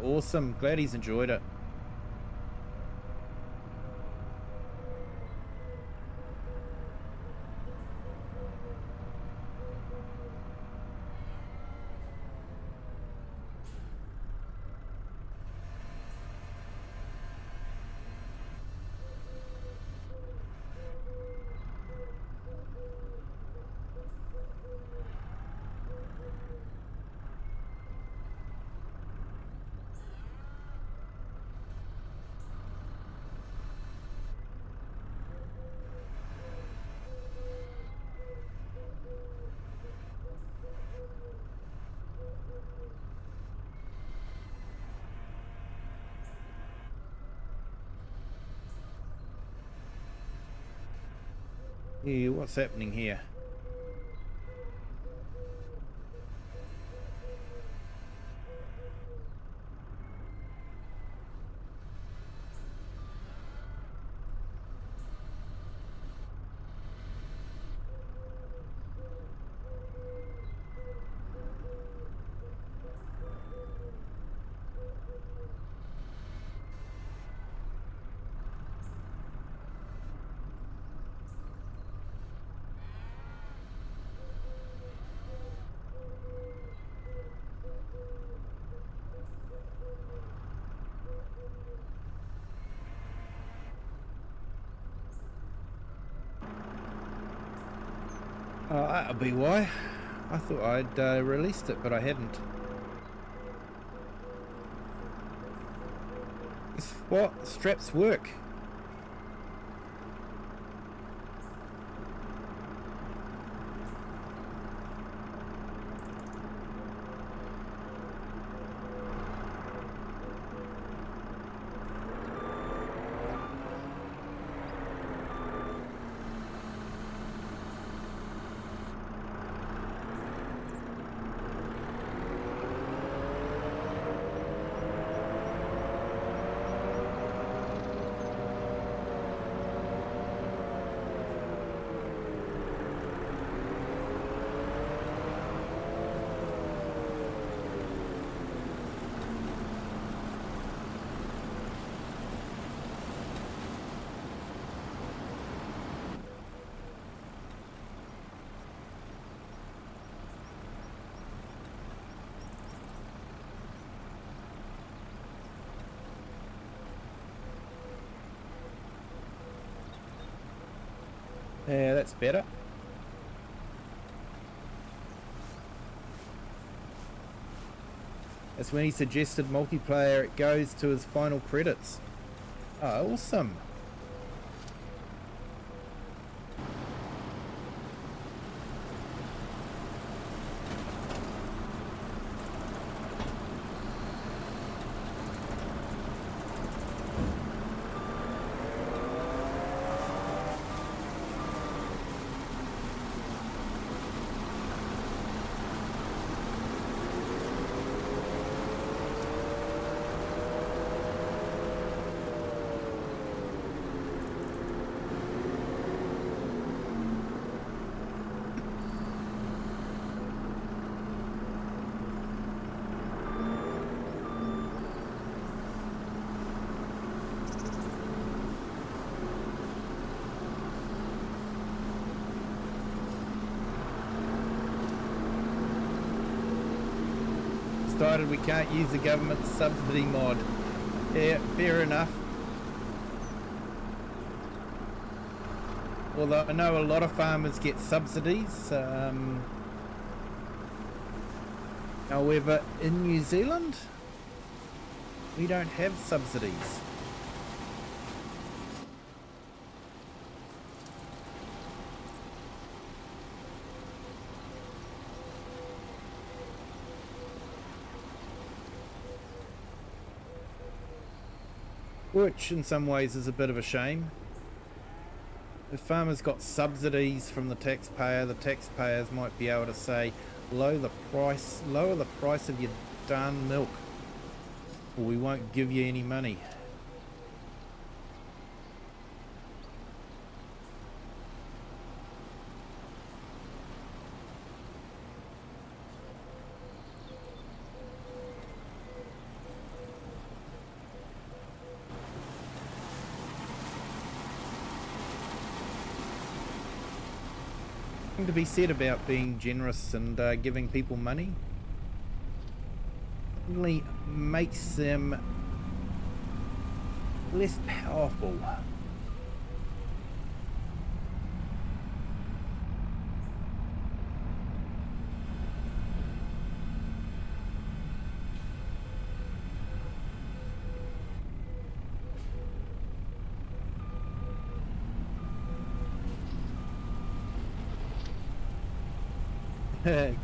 Awesome. Glad he's enjoyed it. Yeah, what's happening here? Oh, that'll be why. I thought I'd released it, but I hadn't. Guess what? Straps work. Yeah, that's better. That's when he suggested multiplayer, it goes to his final credits. Oh, awesome. Decided we can't use the government subsidy mod. Yeah, fair enough. Although I know a lot of farmers get subsidies. However, in New Zealand, we don't have subsidies. Which in some ways is a bit of a shame. If farmers got subsidies from the taxpayers might be able to say, lower the price of your darn milk, or we won't give you any money. To be said about being generous and giving people money. It only makes them less powerful.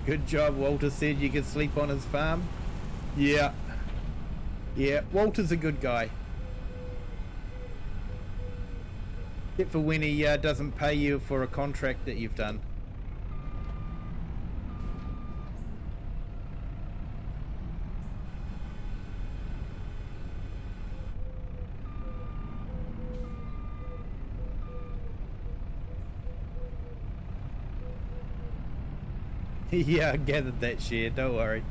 Good job, Walter said you could sleep on his farm. Yeah, Walter's a good guy. Except for when he doesn't pay you for a contract that you've done. Yeah, I gathered that share, don't worry.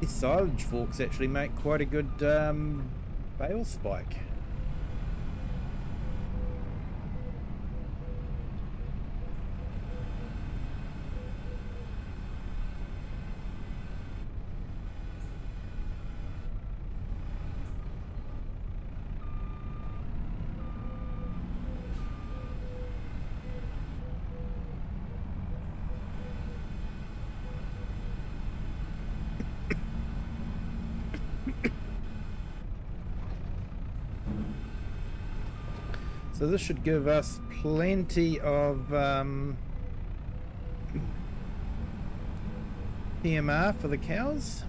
These silage forks actually make quite a good bale spike. So this should give us plenty of PMR for the cows.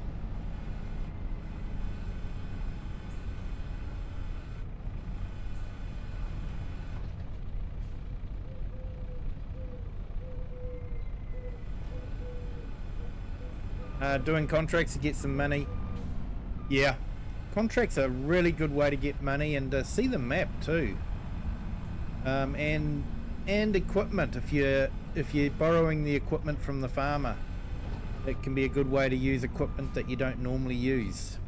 Doing contracts to get some money. Yeah, contracts are a really good way to get money, and see the map too. And equipment, if you're borrowing the equipment from the farmer, it can be a good way to use equipment that you don't normally use.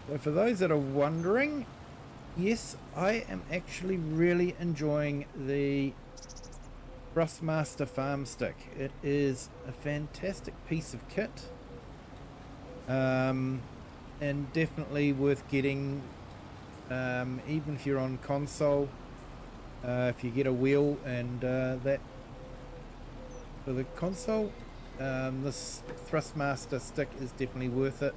So for those that are wondering, yes, I am actually really enjoying the Thrustmaster farm stick. It is a fantastic piece of kit, and definitely worth getting, even if you're on console. If you get a wheel and that for the console, this Thrustmaster stick is definitely worth it.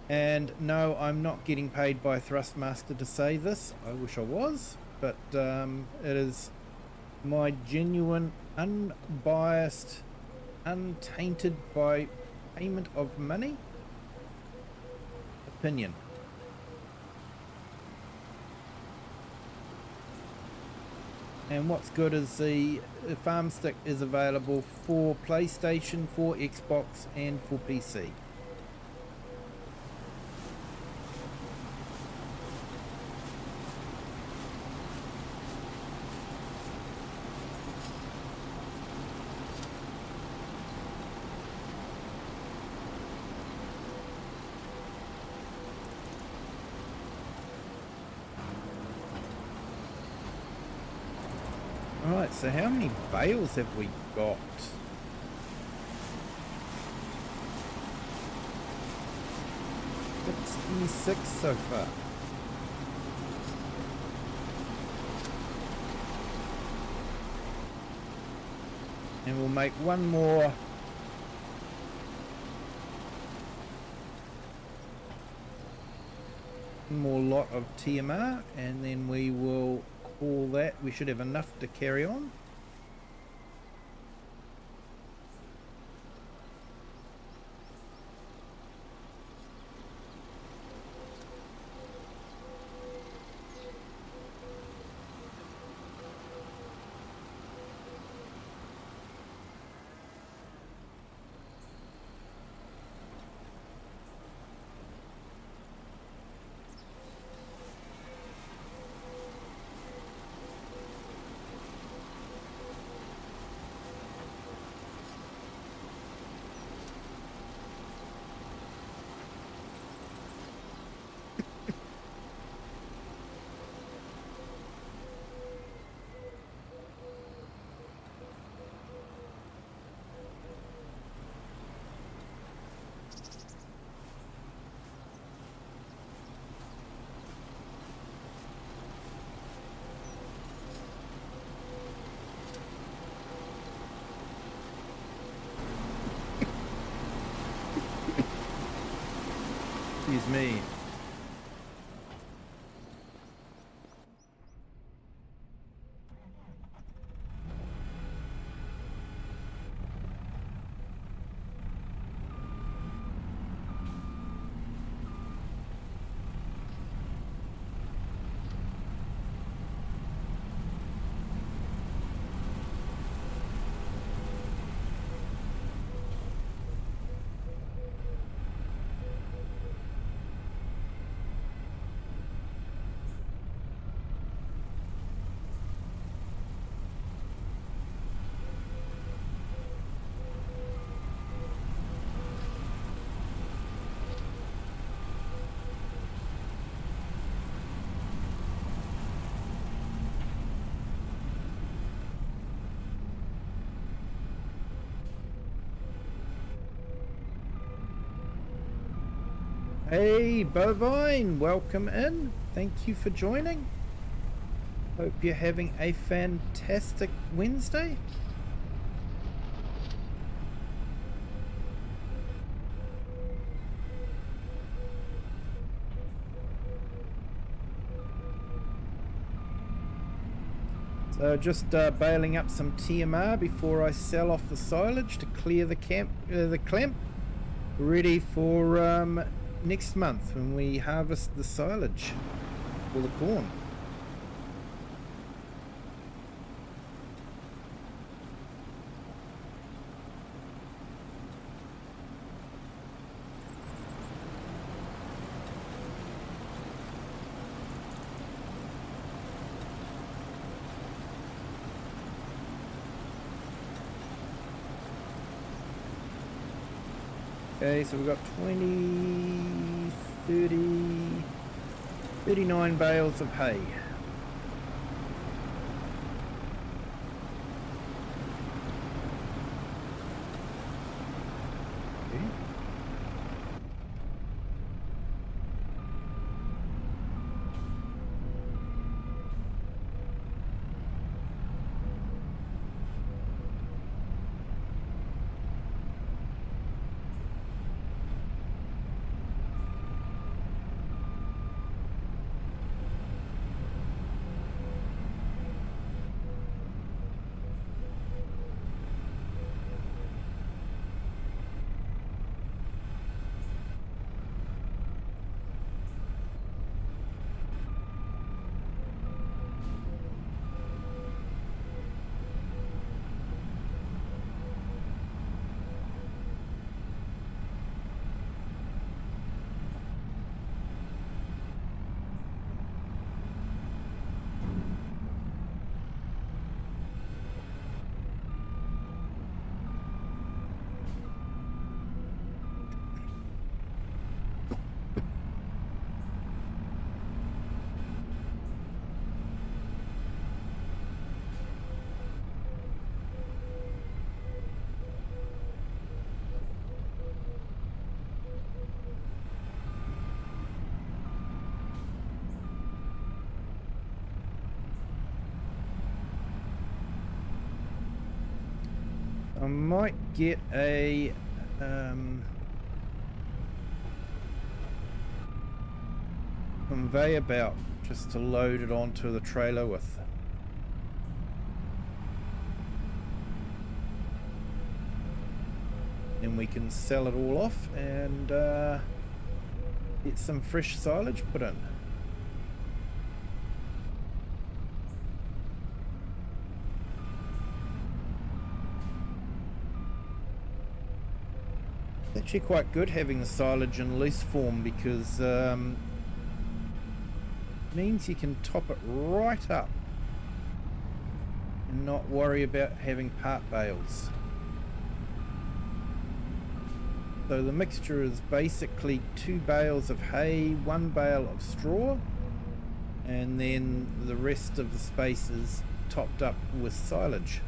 And no, I'm not getting paid by Thrustmaster to say this. I wish I was, but it is my genuine, unbiased, untainted by payment of money opinion. And what's good is the farm stick is available for PlayStation, for Xbox, and for PC. Alright, so how many bales have we got? 66 so far. And we'll make one more lot of TMR, and then we will call that. We should have enough to carry on. Excuse me. Hey Bovine, welcome in. Thank you for joining. Hope you're having a fantastic Wednesday. So just baling up some TMR before I sell off the silage to clear the clamp, ready for next month when we harvest the silage for the corn. Okay, so we've got 20, 30, 39 bales of hay. Okay. I might get a conveyor belt just to load it onto the trailer with. Then we can sell it all off and get some fresh silage put in. It's actually quite good having the silage in loose form because means you can top it right up and not worry about having part bales. So the mixture is basically 2 bales of hay, 1 bale of straw, and then the rest of the space is topped up with silage.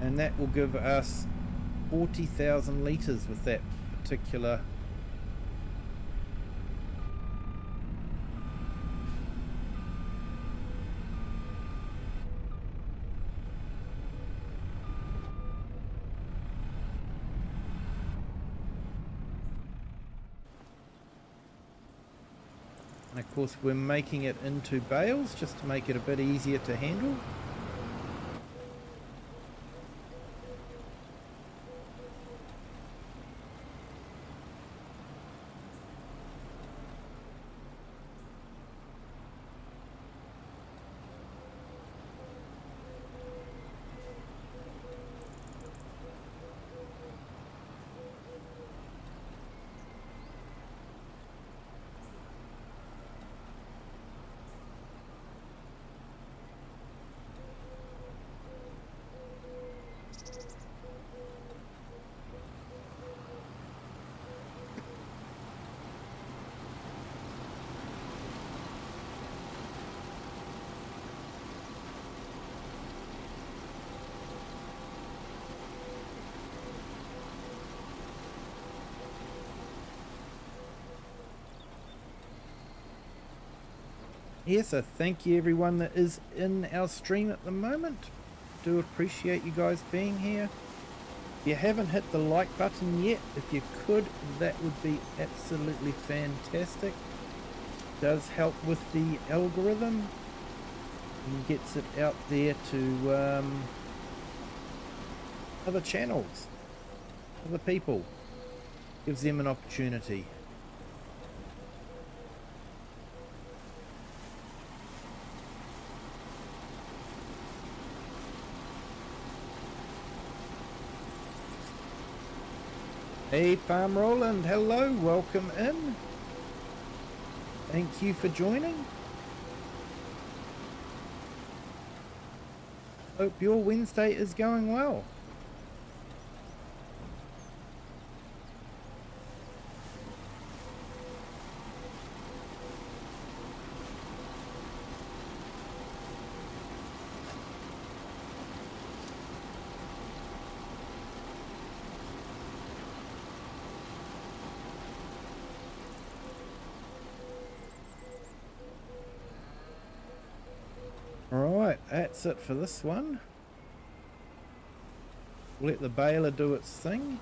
And that will give us 40,000 litres with that particular and of course we're making it into bales just to make it a bit easier to handle. Yeah, so thank you everyone that is in our stream at the moment. Do appreciate you guys being here. If you haven't hit the like button yet, if you could, that would be absolutely fantastic. Does help with the algorithm and gets it out there to other channels, other people. Gives them an opportunity. Hey Farm Roland, hello, welcome in. Thank you for joining. Hope your Wednesday is going well. Alright, that's it for this one. Let the baler do its thing.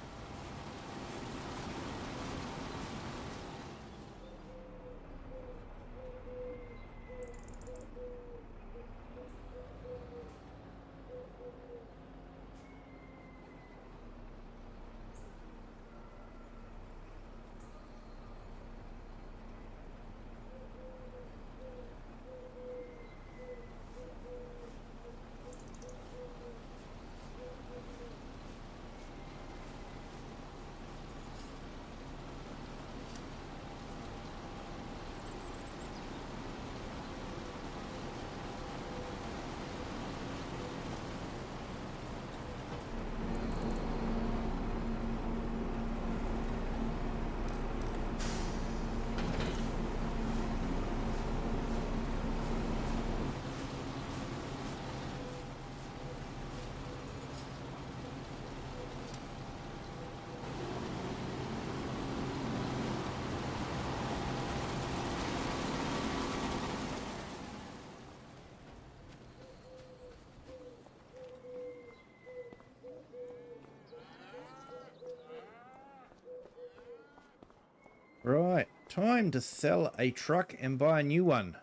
Time to sell a truck and buy a new one.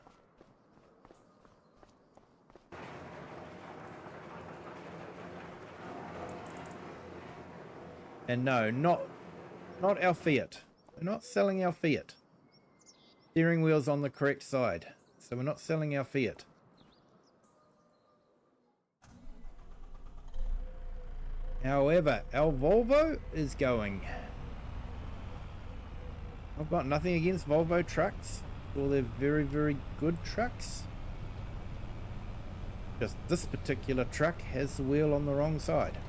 And no, not our Fiat. We're not selling our Fiat. Steering wheel's on the correct side, so we're not selling our Fiat. However, our Volvo is going. I've got nothing against Volvo trucks. Well, they're very, very good trucks. Just this particular truck has the wheel on the wrong side.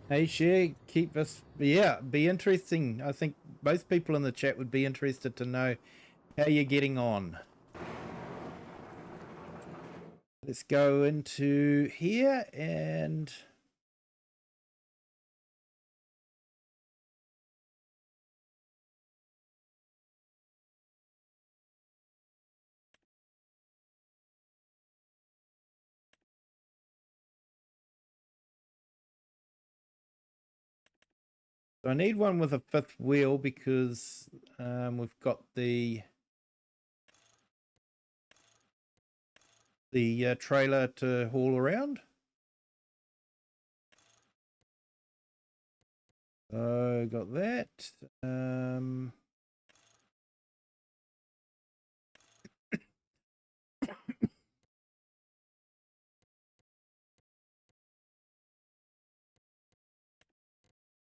Hey, share, keep us, yeah, be interesting. I think most people in the chat would be interested to know how you're getting on. Let's go into here and I need one with a fifth wheel because we've got the trailer to haul around. So got that.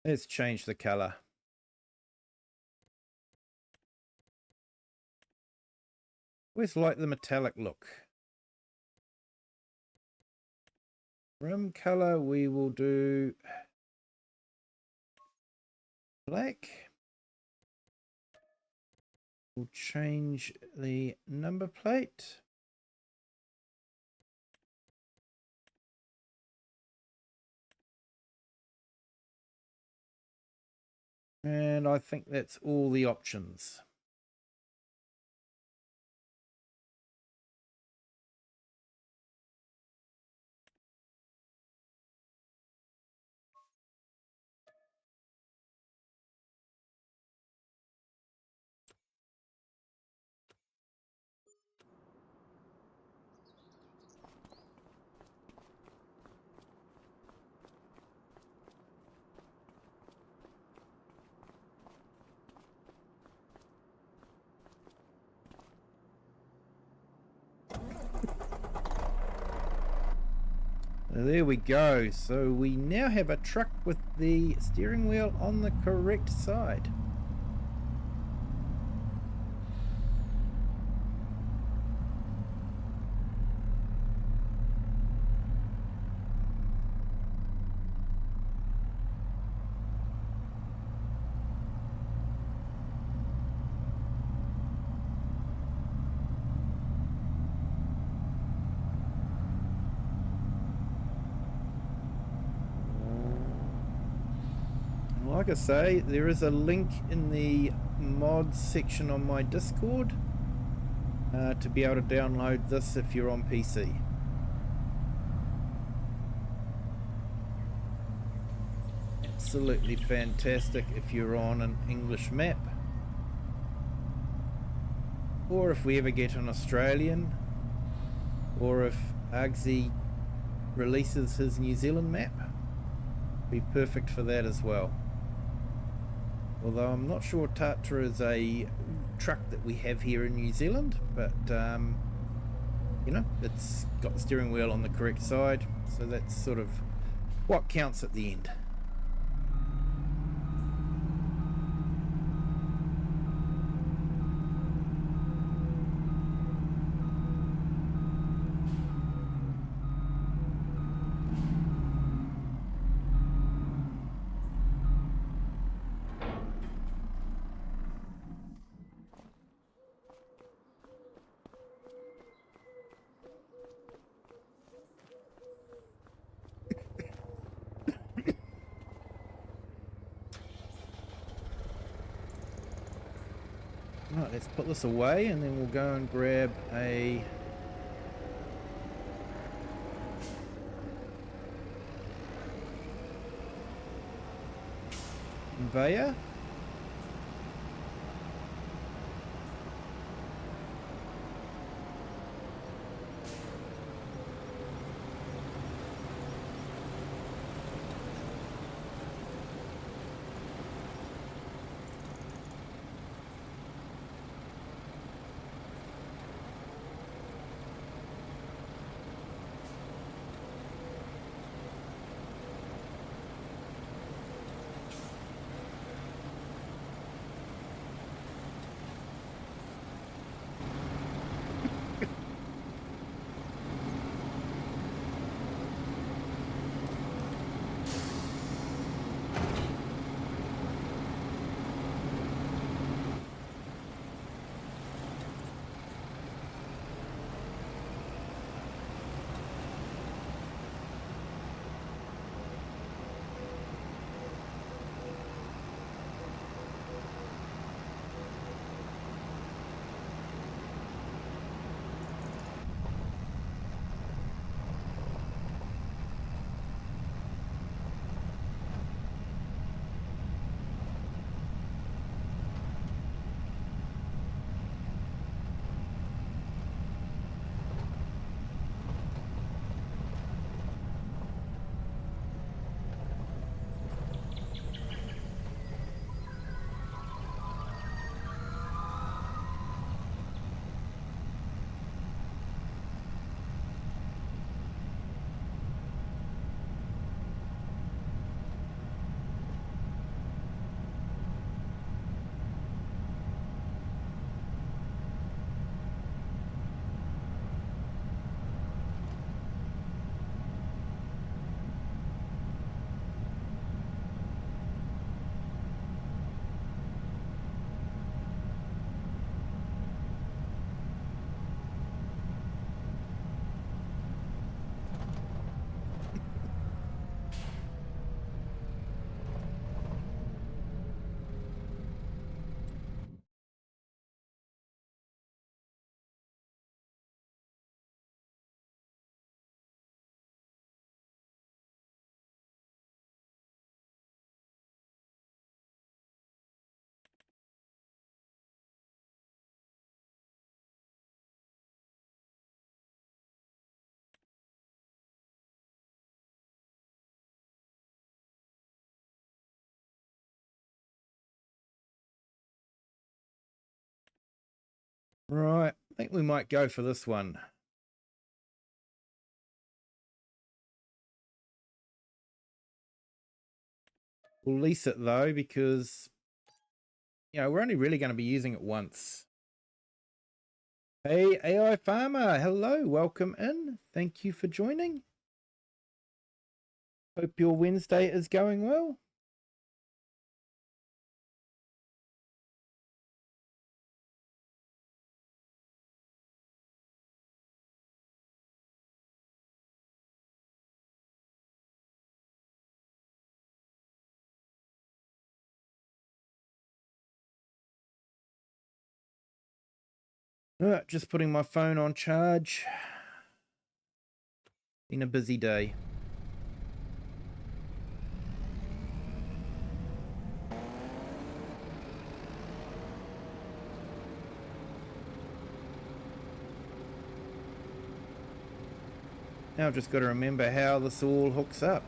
Let's change the color. Always like the metallic look. Rim color we will do black. We'll change the number plate. And I think that's all the options. There we go. So we now have a truck with the steering wheel on the correct side. like I say, there is a link in the mods section on my Discord to be able to download this if you're on PC. Absolutely fantastic if you're on an English map, or if we ever get an Australian, or if Argsy releases his New Zealand map, be perfect for that as well. Although I'm not sure Tatra is a truck that we have here in New Zealand, but you know, it's got the steering wheel on the correct side, so that's sort of what counts at the end. Right, let's put this away and then we'll go and grab a conveyor. Right, I think we might go for this one. We'll lease it though, because you know, we're only really going to be using it once. Hey, AI Farmer, hello, welcome in. Thank you for joining. Hope your Wednesday is going well. Just putting my phone on charge. Been a busy day. Now I've just got to remember how this all hooks up.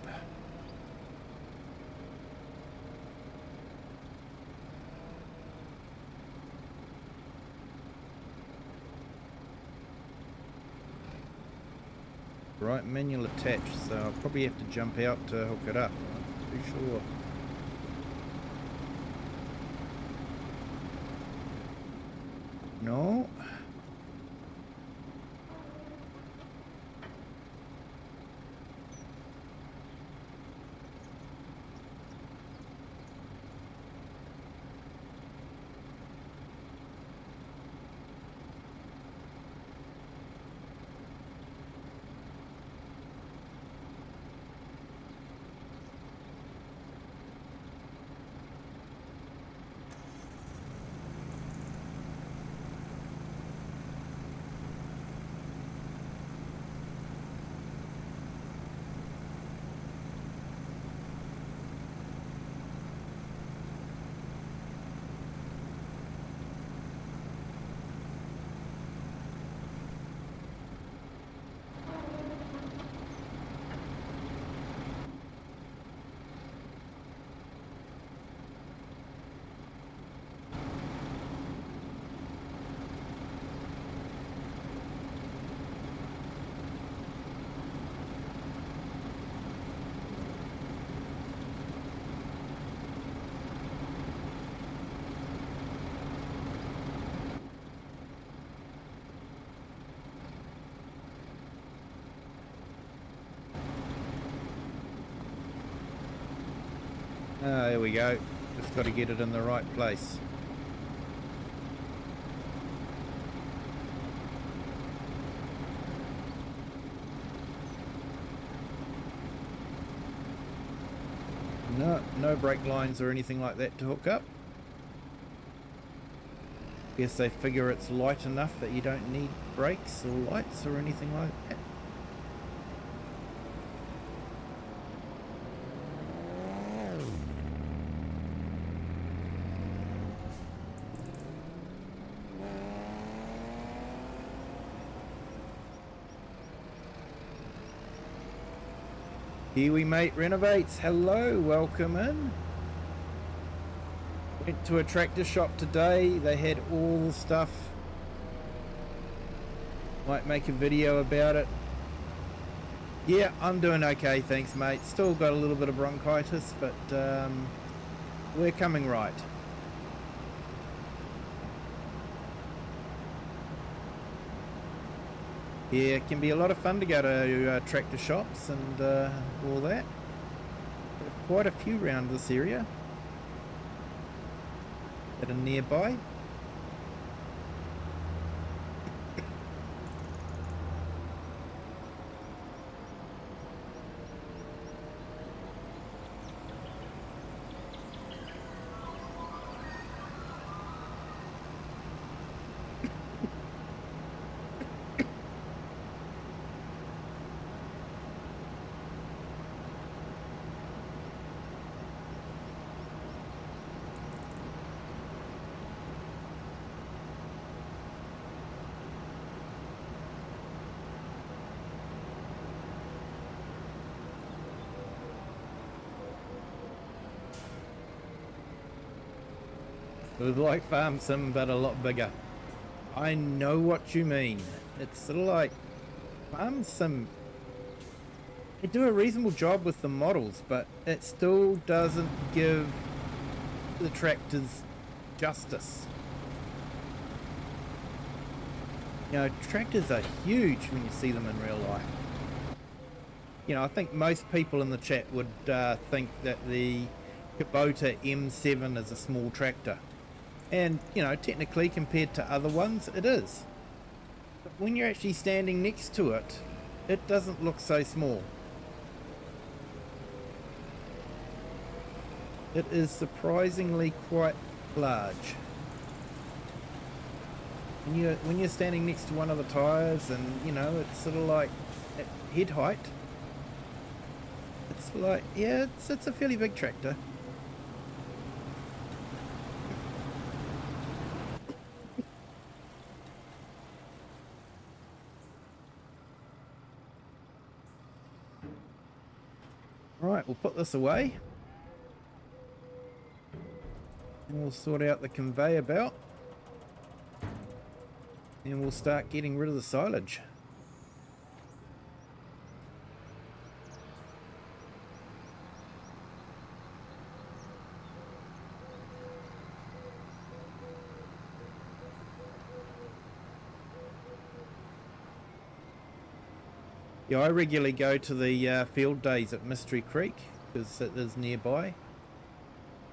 Right, manual attached, so I'll probably have to jump out to hook it up. I'm not too sure. No. There we go. Just got to get it in the right place. No brake lines or anything like that to hook up. Guess they figure it's light enough that you don't need brakes or lights or anything like that. Kiwi mate renovates. Hello, welcome in. Went to a tractor shop today. They had all the stuff. Might make a video about it. Yeah, I'm doing okay, thanks mate. Still got a little bit of bronchitis, but we're coming right. Yeah, it can be a lot of fun to go to tractor shops and all that. Quite a few around this area that are nearby. It was like Farm Sim, but a lot bigger. I know what you mean. It's sort of like Farm Sim. They do a reasonable job with the models, but it still doesn't give the tractors justice. You know, tractors are huge when you see them in real life. You know, I think most people in the chat would think that the Kubota M7 is a small tractor. And, you know, technically compared to other ones, it is. But when you're actually standing next to it, it doesn't look so small. It is surprisingly quite large. when you're standing next to one of the tires, and you know it's sort of like at head height. It's like, yeah, it's a fairly big tractor. Right, we'll put this away. And we'll sort out the conveyor belt. And we'll start getting rid of the silage. Yeah, I regularly go to the field days at Mystery Creek because it is nearby.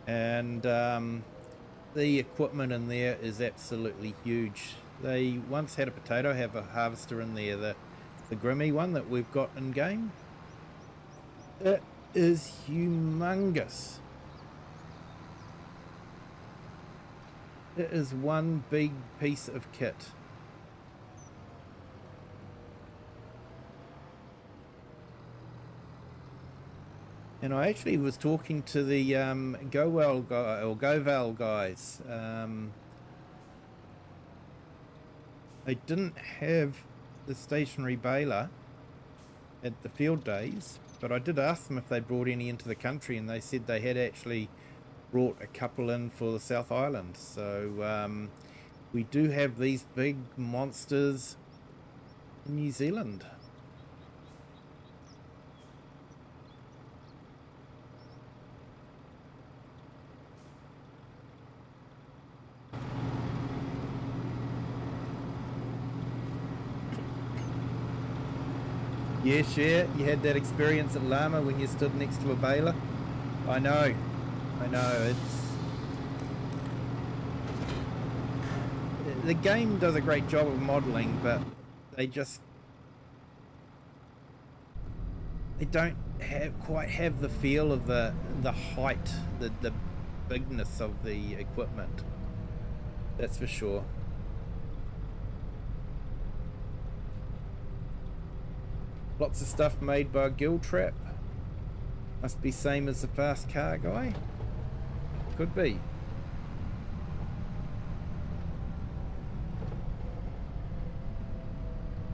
And the equipment in there is absolutely huge. They once had a potato harvester in there, the Grimmy one that we've got in game. It is humongous. It is one big piece of kit. And I actually was talking to the GoWell guy or GoVal guys. They didn't have the stationary baler at the field days, but I did ask them if they brought any into the country, and they said they had actually brought a couple in for the South Island. So we do have these big monsters in New Zealand. Yes, yeah, you had that experience at Llama when you stood next to a baler. I know, the game does a great job of modelling, but they don't quite have the feel of the height, the bigness of the equipment. That's for sure. Lots of stuff made by Giltrap. Must be same as the fast car guy. Could be.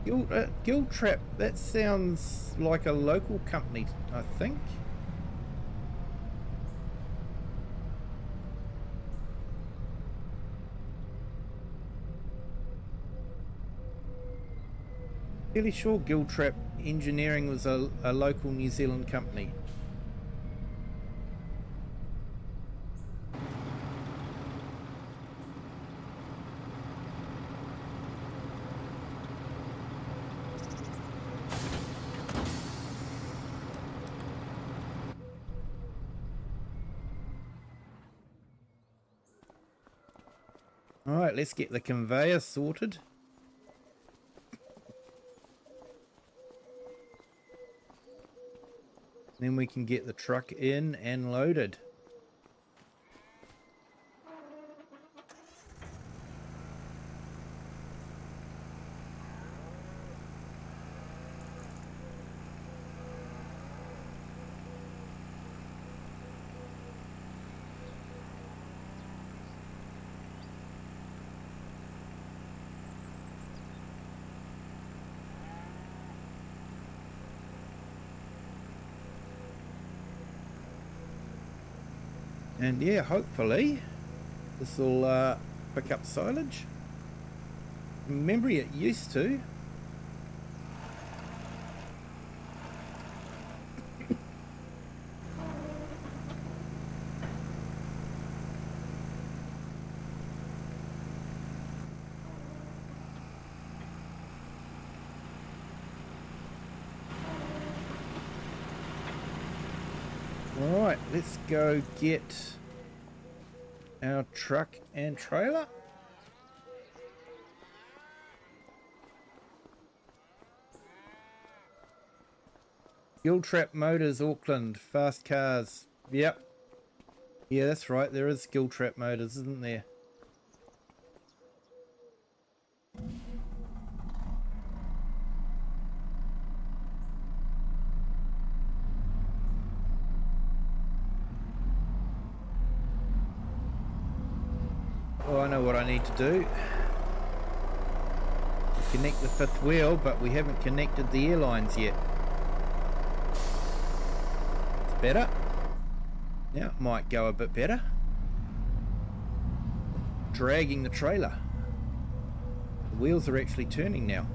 Giltrap, that sounds like a local company, I think. Fairly sure Giltrap Engineering was a local New Zealand company. Alright, let's get the conveyor sorted. Then we can get the truck in and loaded. And yeah, hopefully this will pick up silage. Remember, it used to. Alright, let's go get our truck and trailer. Giltrap Motors, Auckland, fast cars. Yep. Yeah, that's right, there is Giltrap Motors, isn't there? Oh, I know what I need to do. Connect the fifth wheel, but we haven't connected the airlines yet. It's better. Now it might go a bit better. Dragging the trailer. The wheels are actually turning now.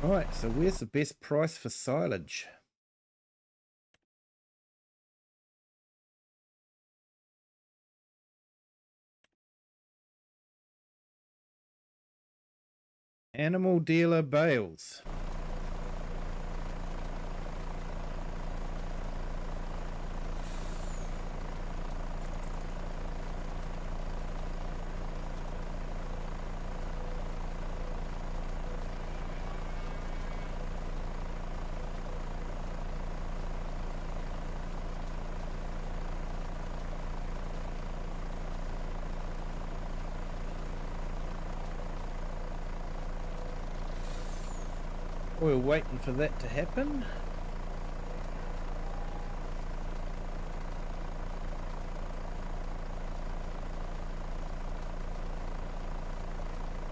Right, so where's the best price for silage? Animal dealer bales. We're waiting for that to happen.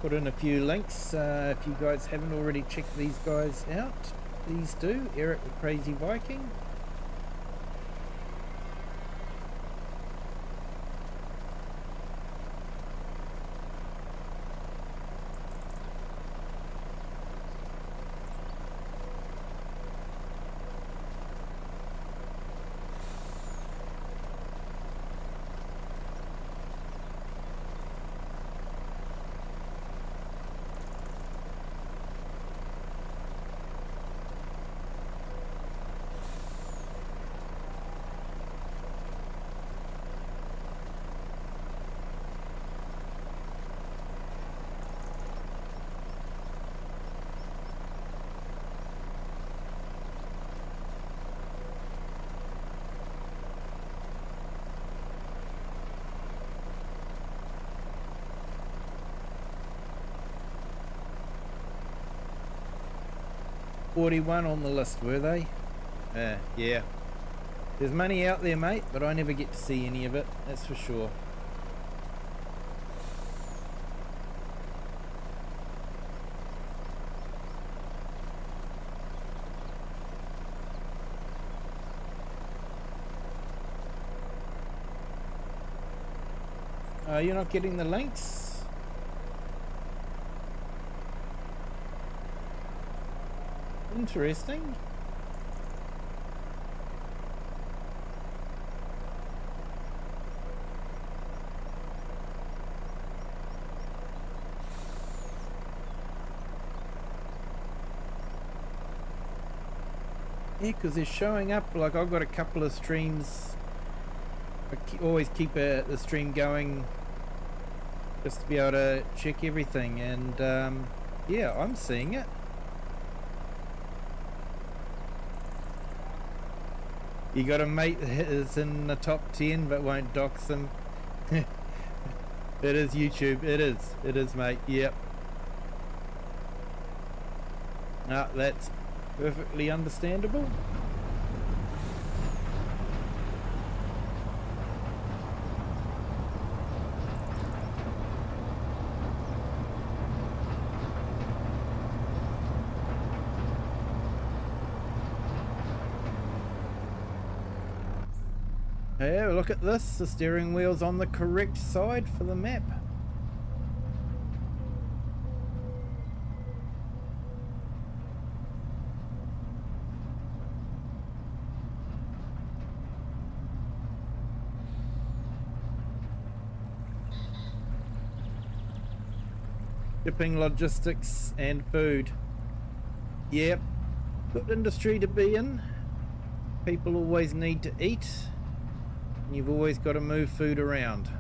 Put in a few links if you guys haven't already checked these guys out. Please do. Eric the Crazy Viking. $41 on the list, were they? Yeah. There's money out there, mate, but I never get to see any of it, that's for sure. You're not getting the links? Interesting. Yeah, because they're showing up, like I've got a couple of streams. I always keep the stream going just to be able to check everything, and yeah, I'm seeing it. You got a mate that is in the top 10 but won't dox them. It is YouTube. It is, mate. Yep. No, that's perfectly understandable. Hey, look at this. The steering wheel's on the correct side for the map. Shipping, logistics and food. Yep. Good industry to be in. People always need to eat. You've always got to move food around.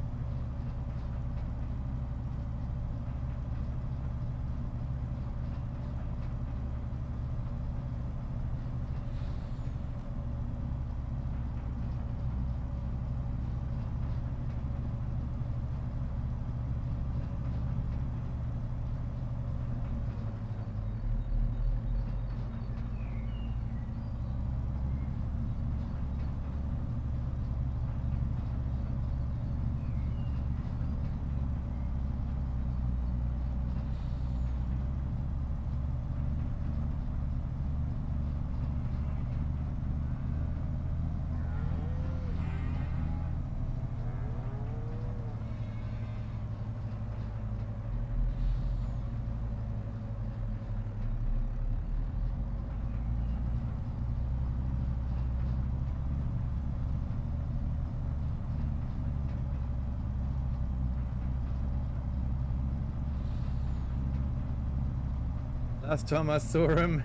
Last time I saw him,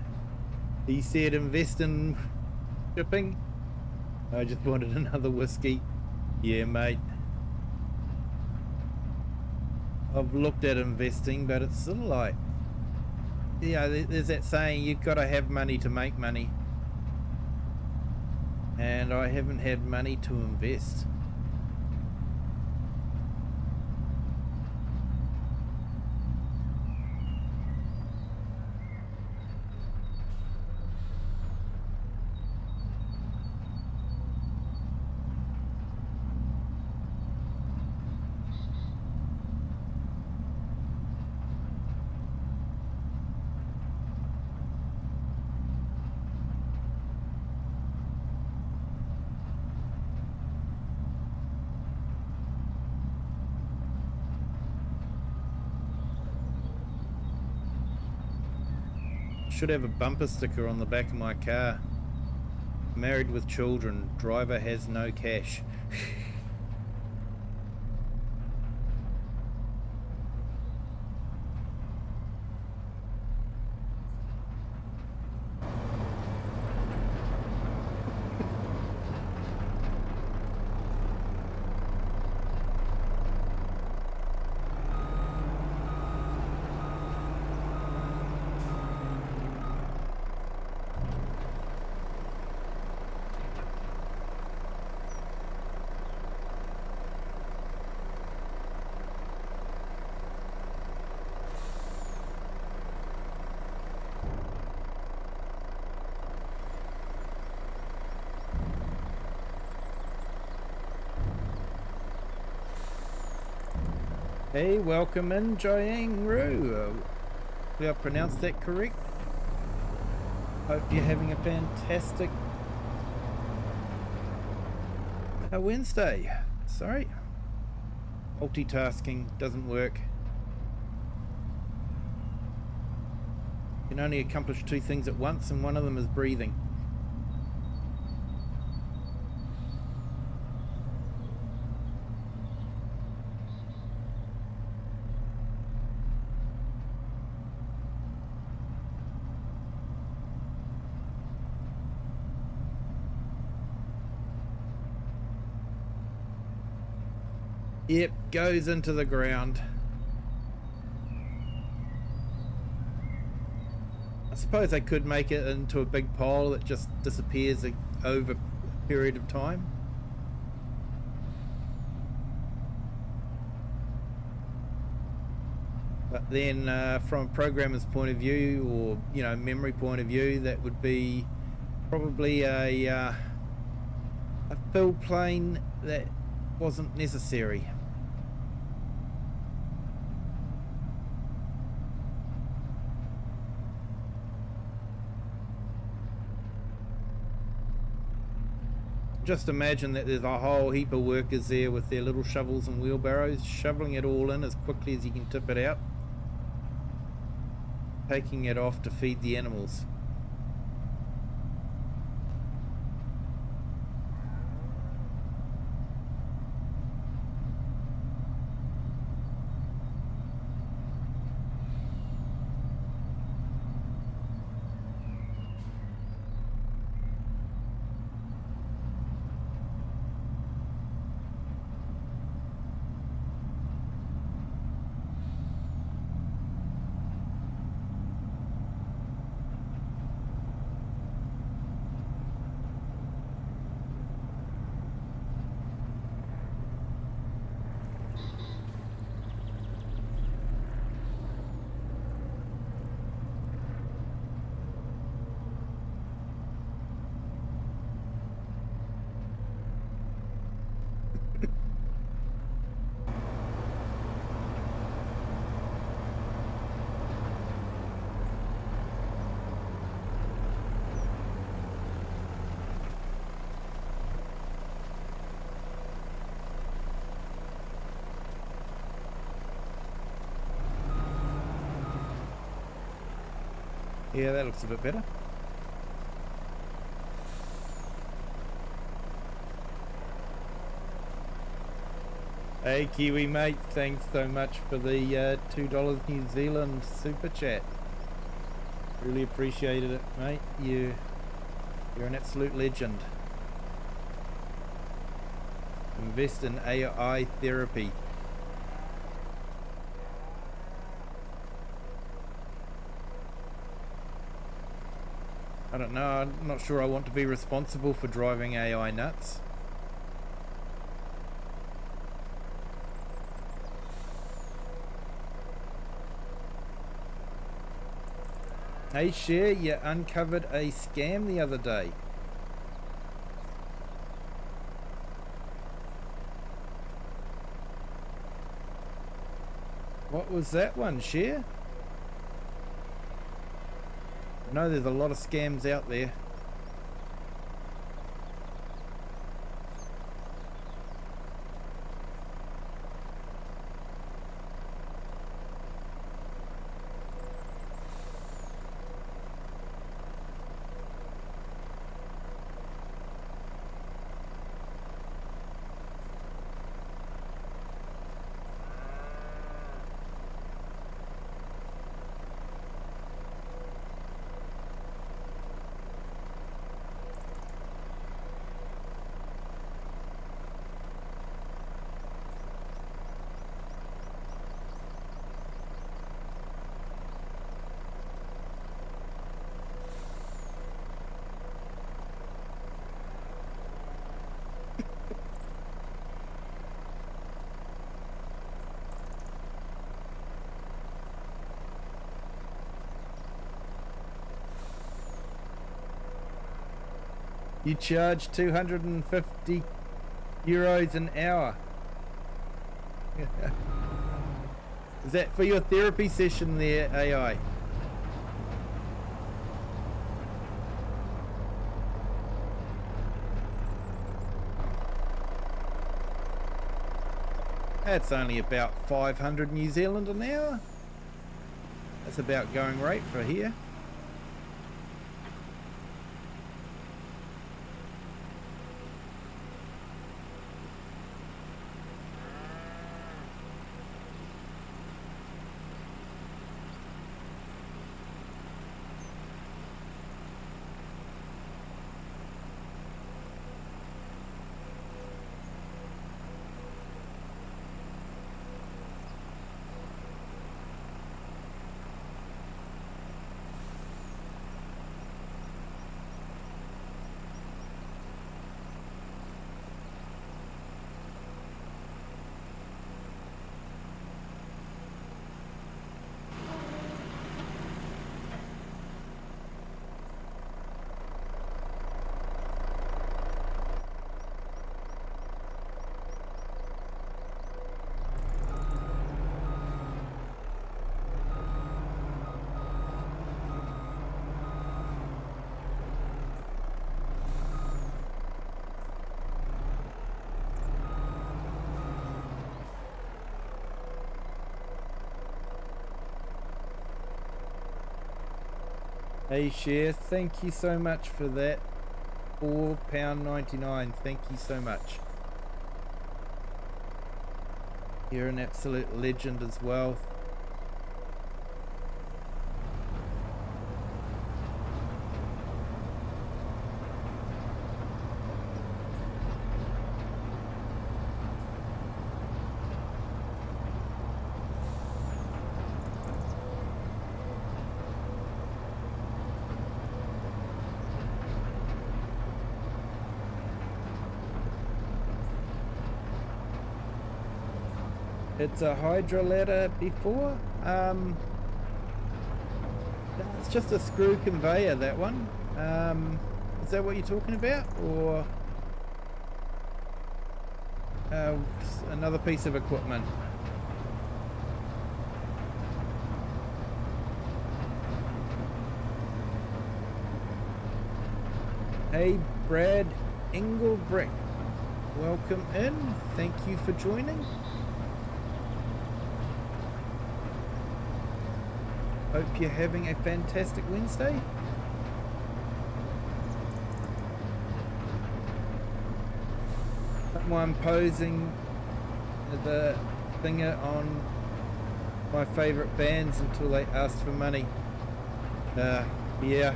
he said invest in shipping. I just wanted another whiskey. Yeah, mate. I've looked at investing, but it's sort of like, yeah, there's that saying, you've got to have money to make money. And I haven't had money to invest. Should have a bumper sticker on the back of my car. Married with children, driver has no cash. Hey, welcome in, Jiang Ru. Did I pronounce that correct? Hope you're having a fantastic Wednesday. Sorry. Multitasking doesn't work. You can only accomplish two things at once, and one of them is breathing. Yep, goes into the ground. I suppose I could make it into a big pile that just disappears over a period of time. But then from a programmer's point of view, or memory point of view, that would be probably a fill plane that wasn't necessary. Just imagine that there's a whole heap of workers there with their little shovels and wheelbarrows, shoveling it all in as quickly as you can tip it out, taking it off to feed the animals. Yeah, that looks a bit better. Hey Kiwi mate, thanks so much for the $2 New Zealand super chat. Really appreciated it, mate. You're an absolute legend. Invest in AI therapy. I don't know, I'm not sure I want to be responsible for driving AI nuts. Hey Cher, you uncovered a scam the other day. What was that one, Cher? I know there's a lot of scams out there. You charge 250 euros an hour. Is that for your therapy session there, AI? That's only about 500 New Zealand an hour. That's about going rate for here. Hey Cher, thank you so much for that. £4.99, thank you so much. You're an absolute legend as well. It's a Hydra ladder before. It's just a screw conveyor, that one. Is that what you're talking about? Or another piece of equipment? Hey Brad Engelbrick, welcome in. Thank you for joining. Hope you're having a fantastic Wednesday. Someone posing the finger on my favourite bands until they asked for money. Yeah.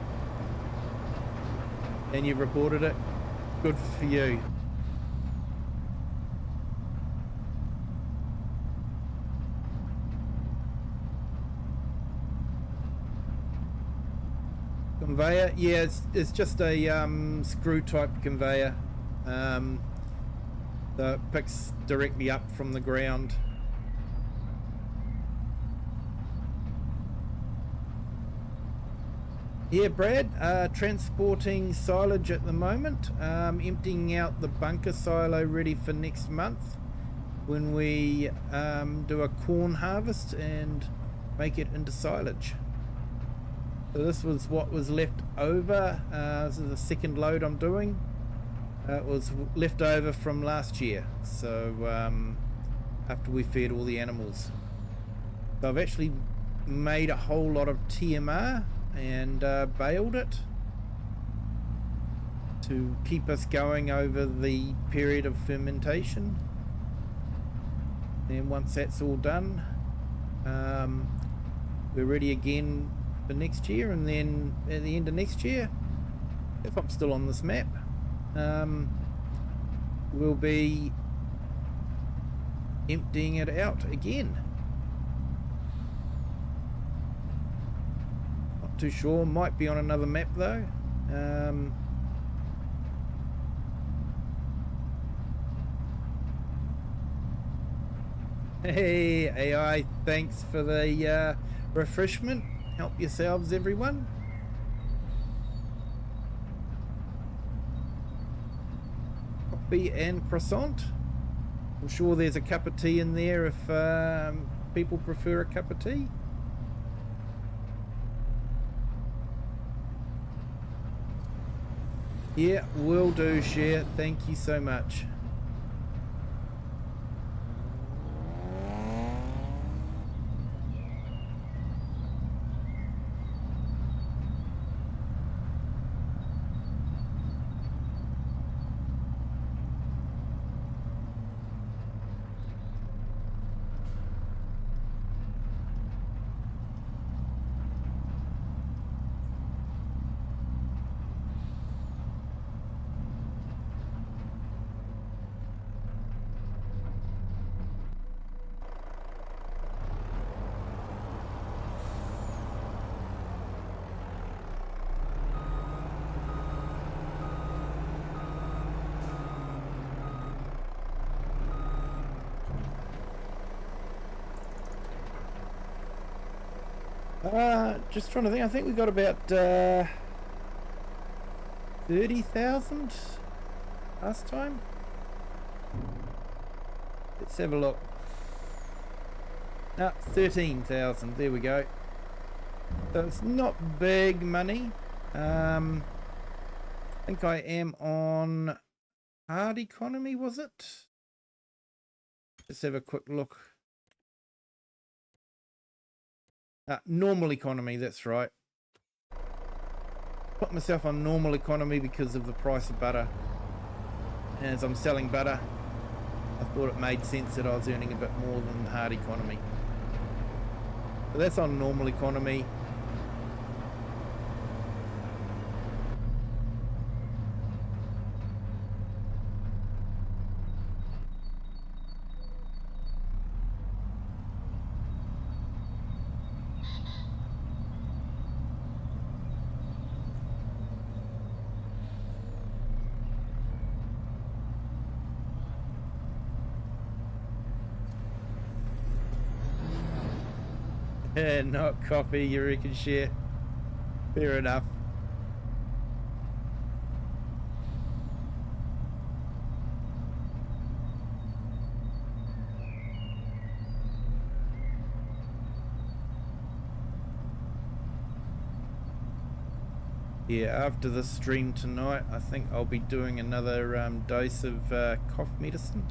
And you reported it? Good for you. Conveyor? Yeah, it's just a screw type conveyor. So it picks directly up from the ground. Yeah, Brad, transporting silage at the moment, emptying out the bunker silo ready for next month when we do a corn harvest and make it into silage. So this was what was left over. This is the second load I'm doing. It was left over from last year, so after we fed all the animals. So I've actually made a whole lot of TMR and baled it to keep us going over the period of fermentation. Then once that's all done, we're ready again for next year, and then at the end of next year, if I'm still on this map, we'll be emptying it out again. Not too sure, might be on another map though. Hey AI, thanks for the refreshment. Help yourselves, everyone. Coffee and croissant. I'm sure there's a cup of tea in there if people prefer a cup of tea. Yeah, will do, Share. Thank you so much. Just trying to think. I think we got about 30,000 last time. Let's have a look. 13,000. There we go. So it's not big money. I think I am on hard economy, was it? Let's have a quick look. Normal economy, that's right. Put myself on normal economy because of the price of butter. And as I'm selling butter, I thought it made sense that I was earning a bit more than hard economy. So that's on normal economy. Not coffee, you reckon, Share? Fair enough. Yeah, after the stream tonight, I think I'll be doing another dose of cough medicine.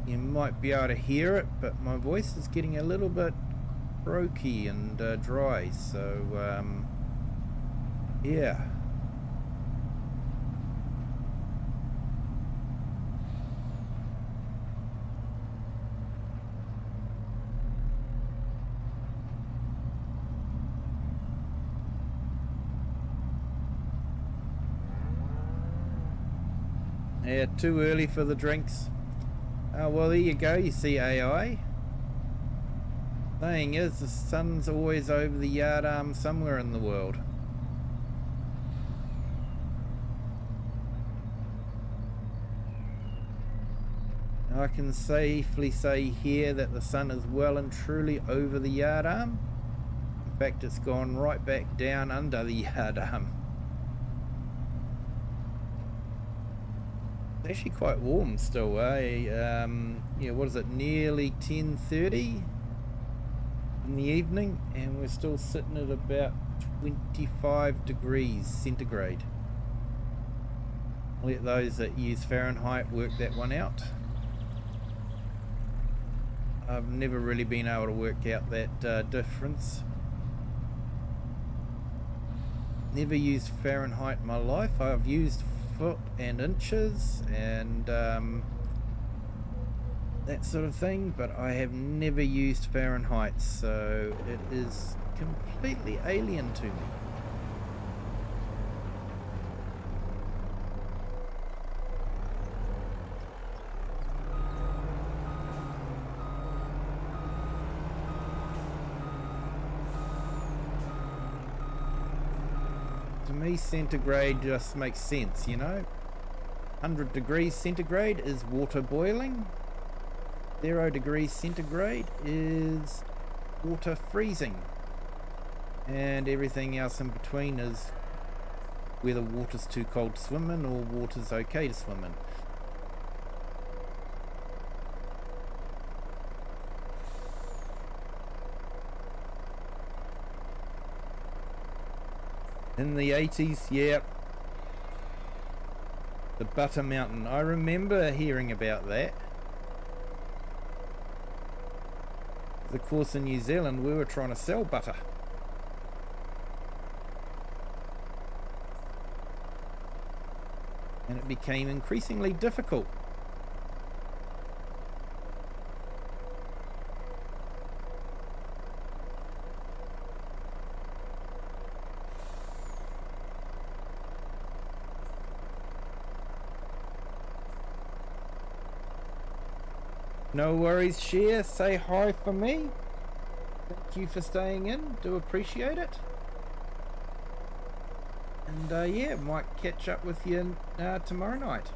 You might be able to hear it, but my voice is getting a little bit croaky and dry, so yeah. Yeah, too early for the drinks. Oh, well, there you go. You see AI. Thing is, the sun's always over the yard arm somewhere in the world. I can safely say here that the sun is well and truly over the yard arm. In fact, it's gone right back down under the yard arm. It's actually quite warm still, yeah, what is it, nearly 10:30 in the evening, and we're still sitting at about 25 degrees centigrade. Let those that use Fahrenheit work that one out. I've never really been able to work out that difference. Never used Fahrenheit in my life. I've used foot and inches and that sort of thing, but I have never used Fahrenheit, so it is completely alien to me. To me, centigrade just makes sense, you know. 100 degrees centigrade is water boiling. 0 degrees centigrade is water freezing. And everything else in between is whether water's too cold to swim in or water's okay to swim in. In the 80s, yeah. The Butter Mountain. I remember hearing about that. Of course, in New Zealand, we were trying to sell butter. And it became increasingly difficult. No worries, Share. Say hi for me. Thank you for staying in. Do appreciate it. And yeah, might catch up with you tomorrow night.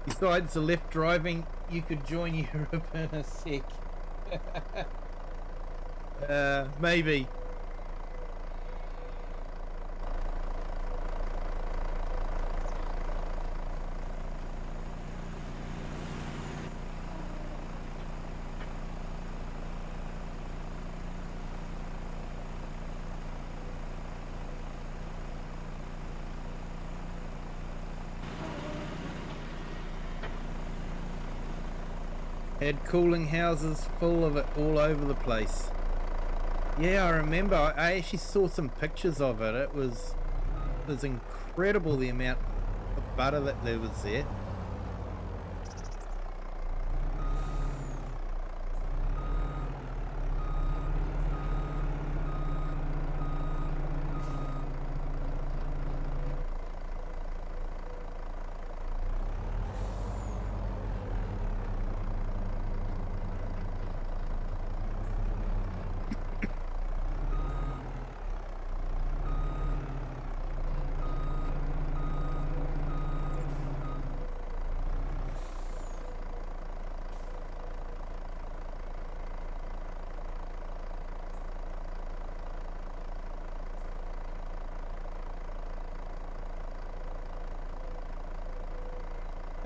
Besides the left driving, you could join Europe in a sec. Maybe. Had cooling houses full of it all over the place. Yeah, I remember. I actually saw some pictures of it. It was incredible the amount of butter that there was there.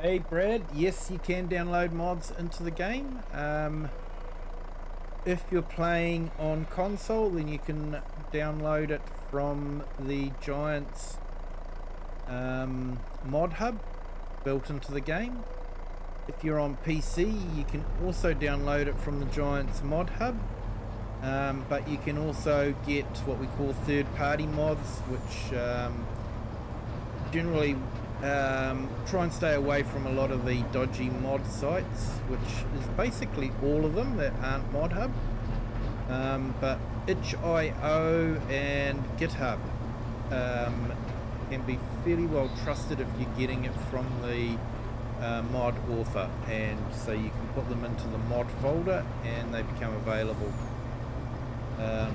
Hey Brad, yes you can download mods into the game. If you're playing on console, then you can download it from the Giants mod hub built into the game. If you're on PC, you can also download it from the Giants mod hub, but you can also get what we call third-party mods, which generally try and stay away from a lot of the dodgy mod sites, which is basically all of them that aren't mod hub, but itch.io and GitHub can be fairly well trusted if you're getting it from the mod author, and so you can put them into the mod folder and they become available. But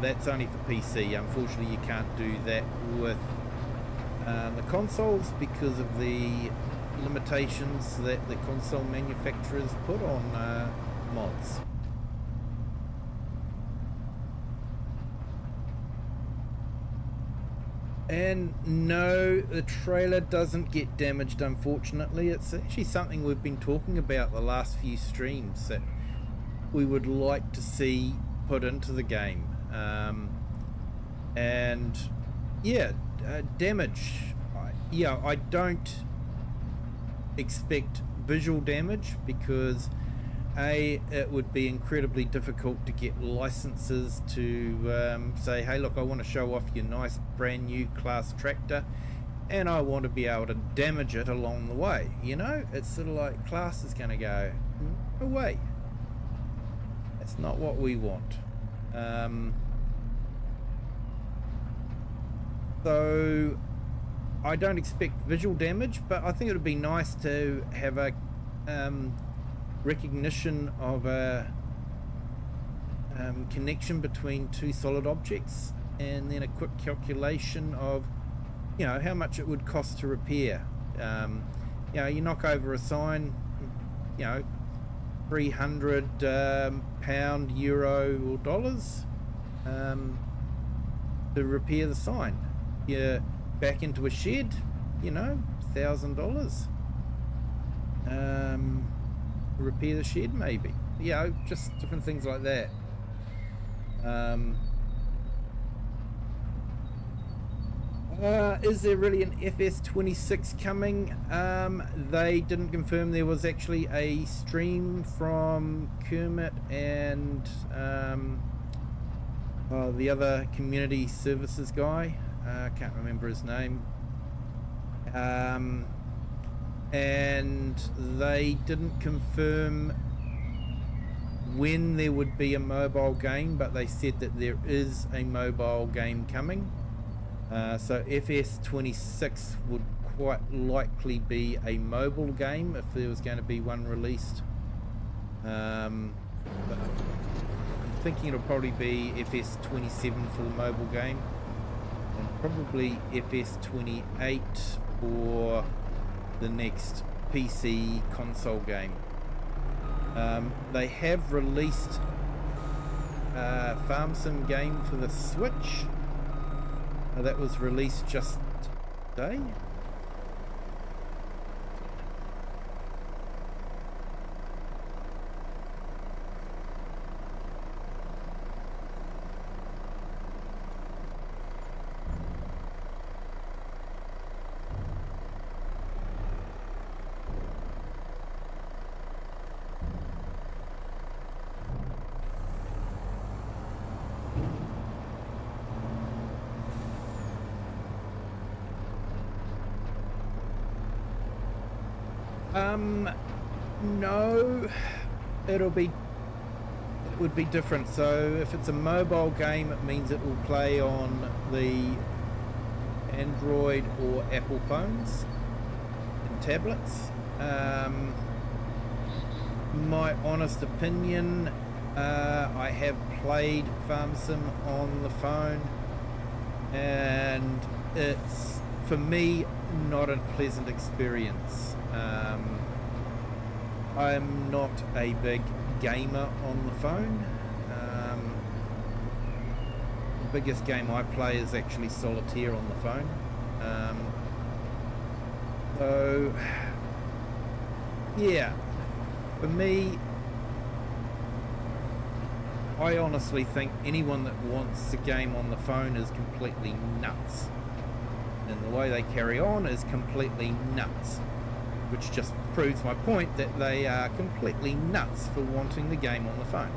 that's only for PC. Unfortunately you can't do that with the consoles because of the limitations that the console manufacturers put on mods. And no, the trailer doesn't get damaged, unfortunately. It's actually something we've been talking about the last few streams that we would like to see put into the game. And yeah, damage. I don't expect visual damage because it would be incredibly difficult to get licenses to say, hey look, I want to show off your nice brand new class tractor and I want to be able to damage it along the way. You know, it's sort of like class is going to go, no way, that's not what we want. So I don't expect visual damage, but I think it would be nice to have a recognition of a connection between two solid objects, and then a quick calculation of, you know, how much it would cost to repair. You know, you knock over a sign, you know, 300 pound, euro or dollars to repair the sign. You're back into a shed, you know, $1,000. Repair the shed maybe, you know, just different things like that. Is there really an FS26 coming? They didn't confirm. There was actually a stream from Kermit and the other community services guy, I can't remember his name, and they didn't confirm when there would be a mobile game, but they said that there is a mobile game coming. So FS26 would quite likely be a mobile game if there was going to be one released. But I'm thinking it'll probably be FS27 for the mobile game, and probably FS28 for the next PC console game. They have released a farm sim game for the Switch. That was released just today. No, it would be different. So if it's a mobile game, it means it will play on the Android or Apple phones and tablets. My honest opinion, I have played Farm Sim on the phone, and it's, for me, not a pleasant experience. I'm not a big gamer on the phone. The biggest game I play is actually solitaire on the phone. So, yeah, for me, I honestly think anyone that wants the game on the phone is completely nuts. And the way they carry on is completely nuts. Which just proves my point that they are completely nuts for wanting the game on the phone.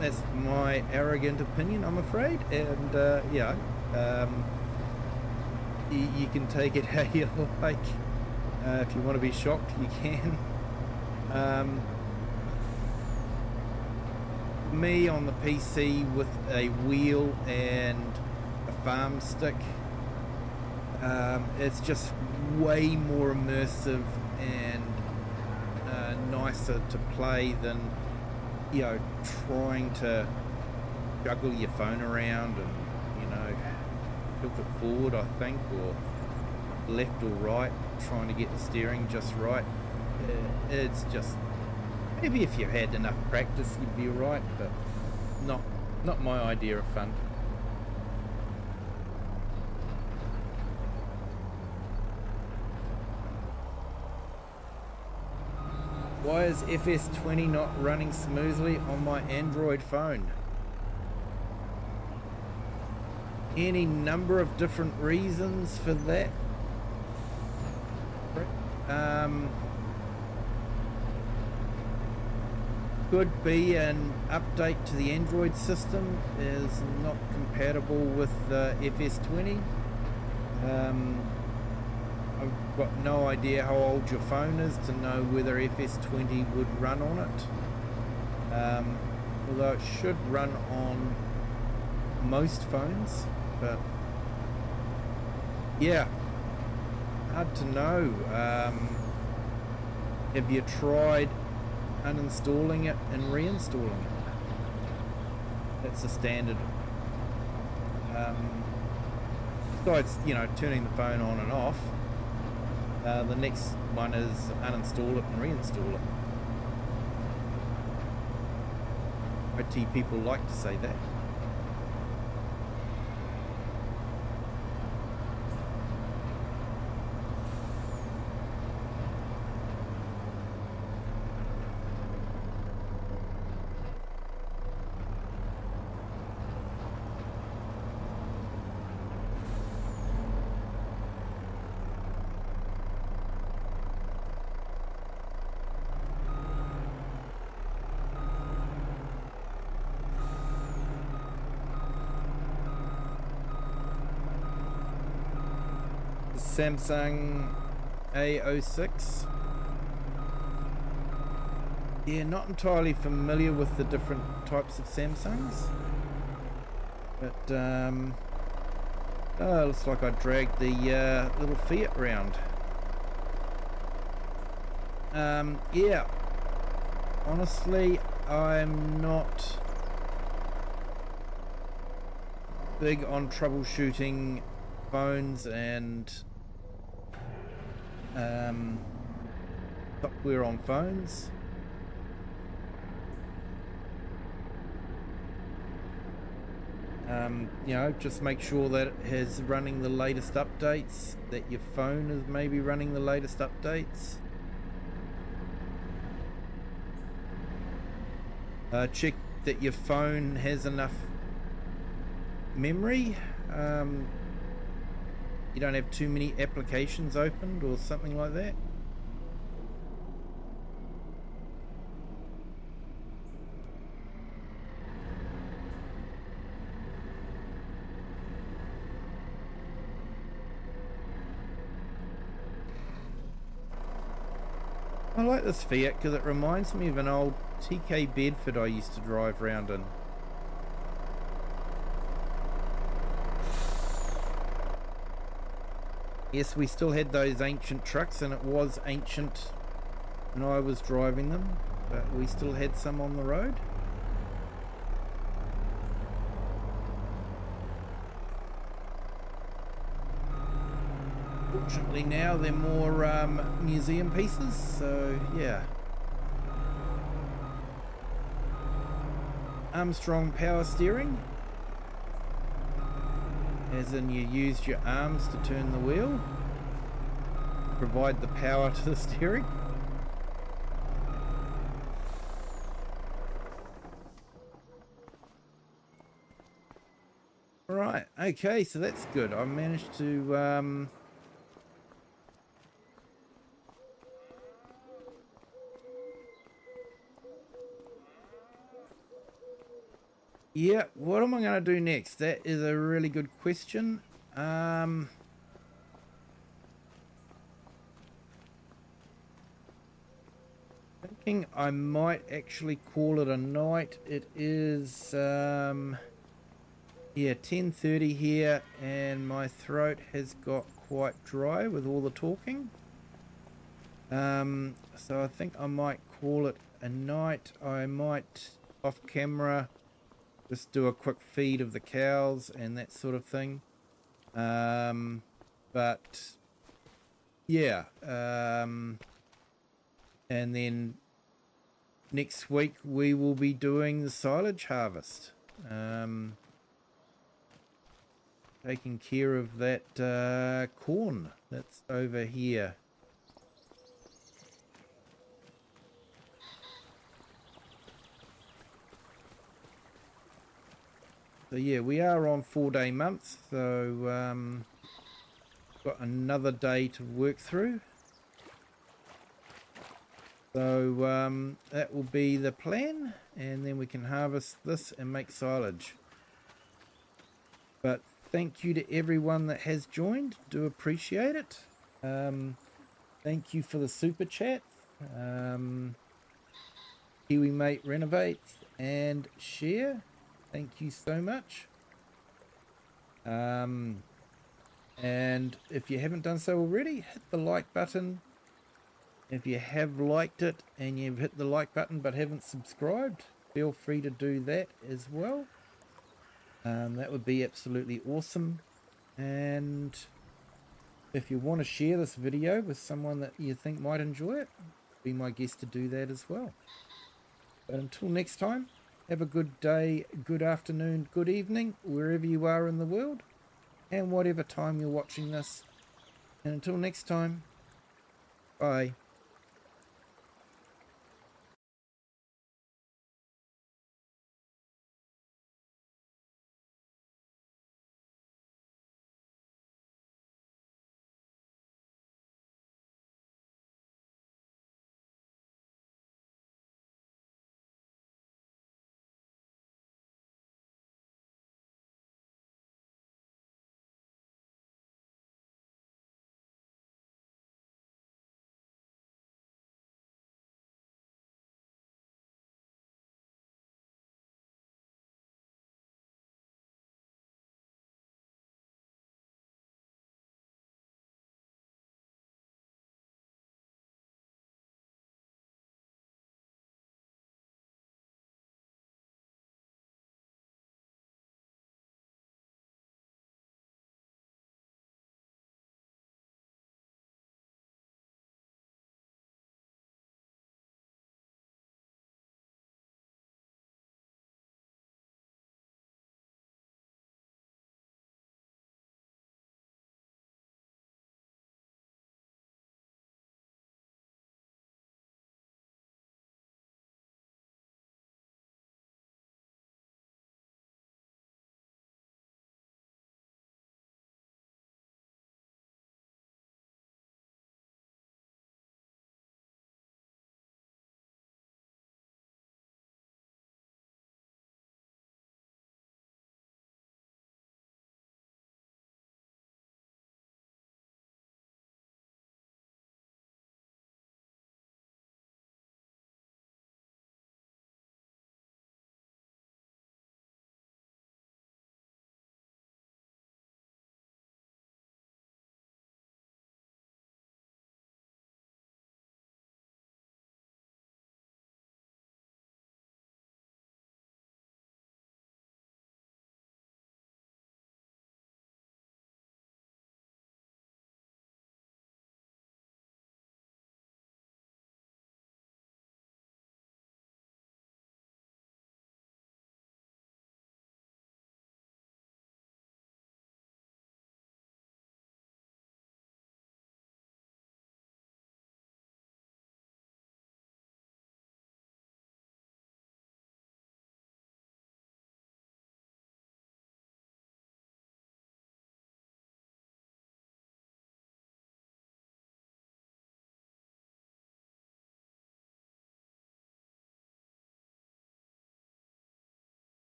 That's my arrogant opinion, I'm afraid. And, yeah, you can take it how you like. If you want to be shocked, you can. Me on the PC with a wheel and a farm stick, it's just way more immersive and nicer to play than, you know, trying to juggle your phone around and, you know, tilt it forward, I think, or left or right, trying to get the steering just right. It's just, maybe if you had enough practice you'd be alright, but not my idea of fun. Why is FS20 not running smoothly on my Android phone? Any number of different reasons for that. Could be an update to the Android system is not compatible with FS20. I've got no idea how old your phone is to know whether FS20 would run on it. Although it should run on most phones, but yeah, hard to know. Have you tried uninstalling it and reinstalling it? That's a standard. Besides, you know, turning the phone on and off, the next one is uninstall it and reinstall it. IT people like to say that. Samsung A06. Yeah, not entirely familiar with the different types of Samsungs, but oh, looks like I dragged the little Fiat round. Yeah, honestly, I'm not big on troubleshooting phones and software on phones. You know, just make sure that it is running the latest updates, that your phone is maybe running the latest updates. Check that your phone has enough memory. You don't have too many applications opened or something like that. I like this Fiat because it reminds me of an old TK Bedford I used to drive around in. Yes, we still had those ancient trucks, and it was ancient when I was driving them, but we still had some on the road. Fortunately now they're more museum pieces, so yeah. Armstrong power steering, as in you used your arms to turn the wheel. provide the power to the steering. Right, okay, so that's good. I managed to yeah, what am I going to do next? That is a really good question. Thinking I might actually call it a night. It is yeah, 10:30 here, and my throat has got quite dry with all the talking. So I think I might call it a night. I might off camera just do a quick feed of the cows and that sort of thing. But yeah, and then next week we will be doing the silage harvest. Taking care of that corn that's over here. So yeah, we are on 4-day months, so got another day to work through. So that will be the plan, and then we can harvest this and make silage. But thank you to everyone that has joined. Do appreciate it. Thank you for the super chat. Kiwi Mate Renovates and Share. Thank you so much. And if you haven't done so already, hit the like button. If you have liked it and you've hit the like button but haven't subscribed, feel free to do that as well. That would be absolutely awesome. And if you want to share this video with someone that you think might enjoy it, be my guest to do that as well. But until next time, have a good day, good afternoon, good evening, wherever you are in the world, and whatever time you're watching this. And until next time, bye.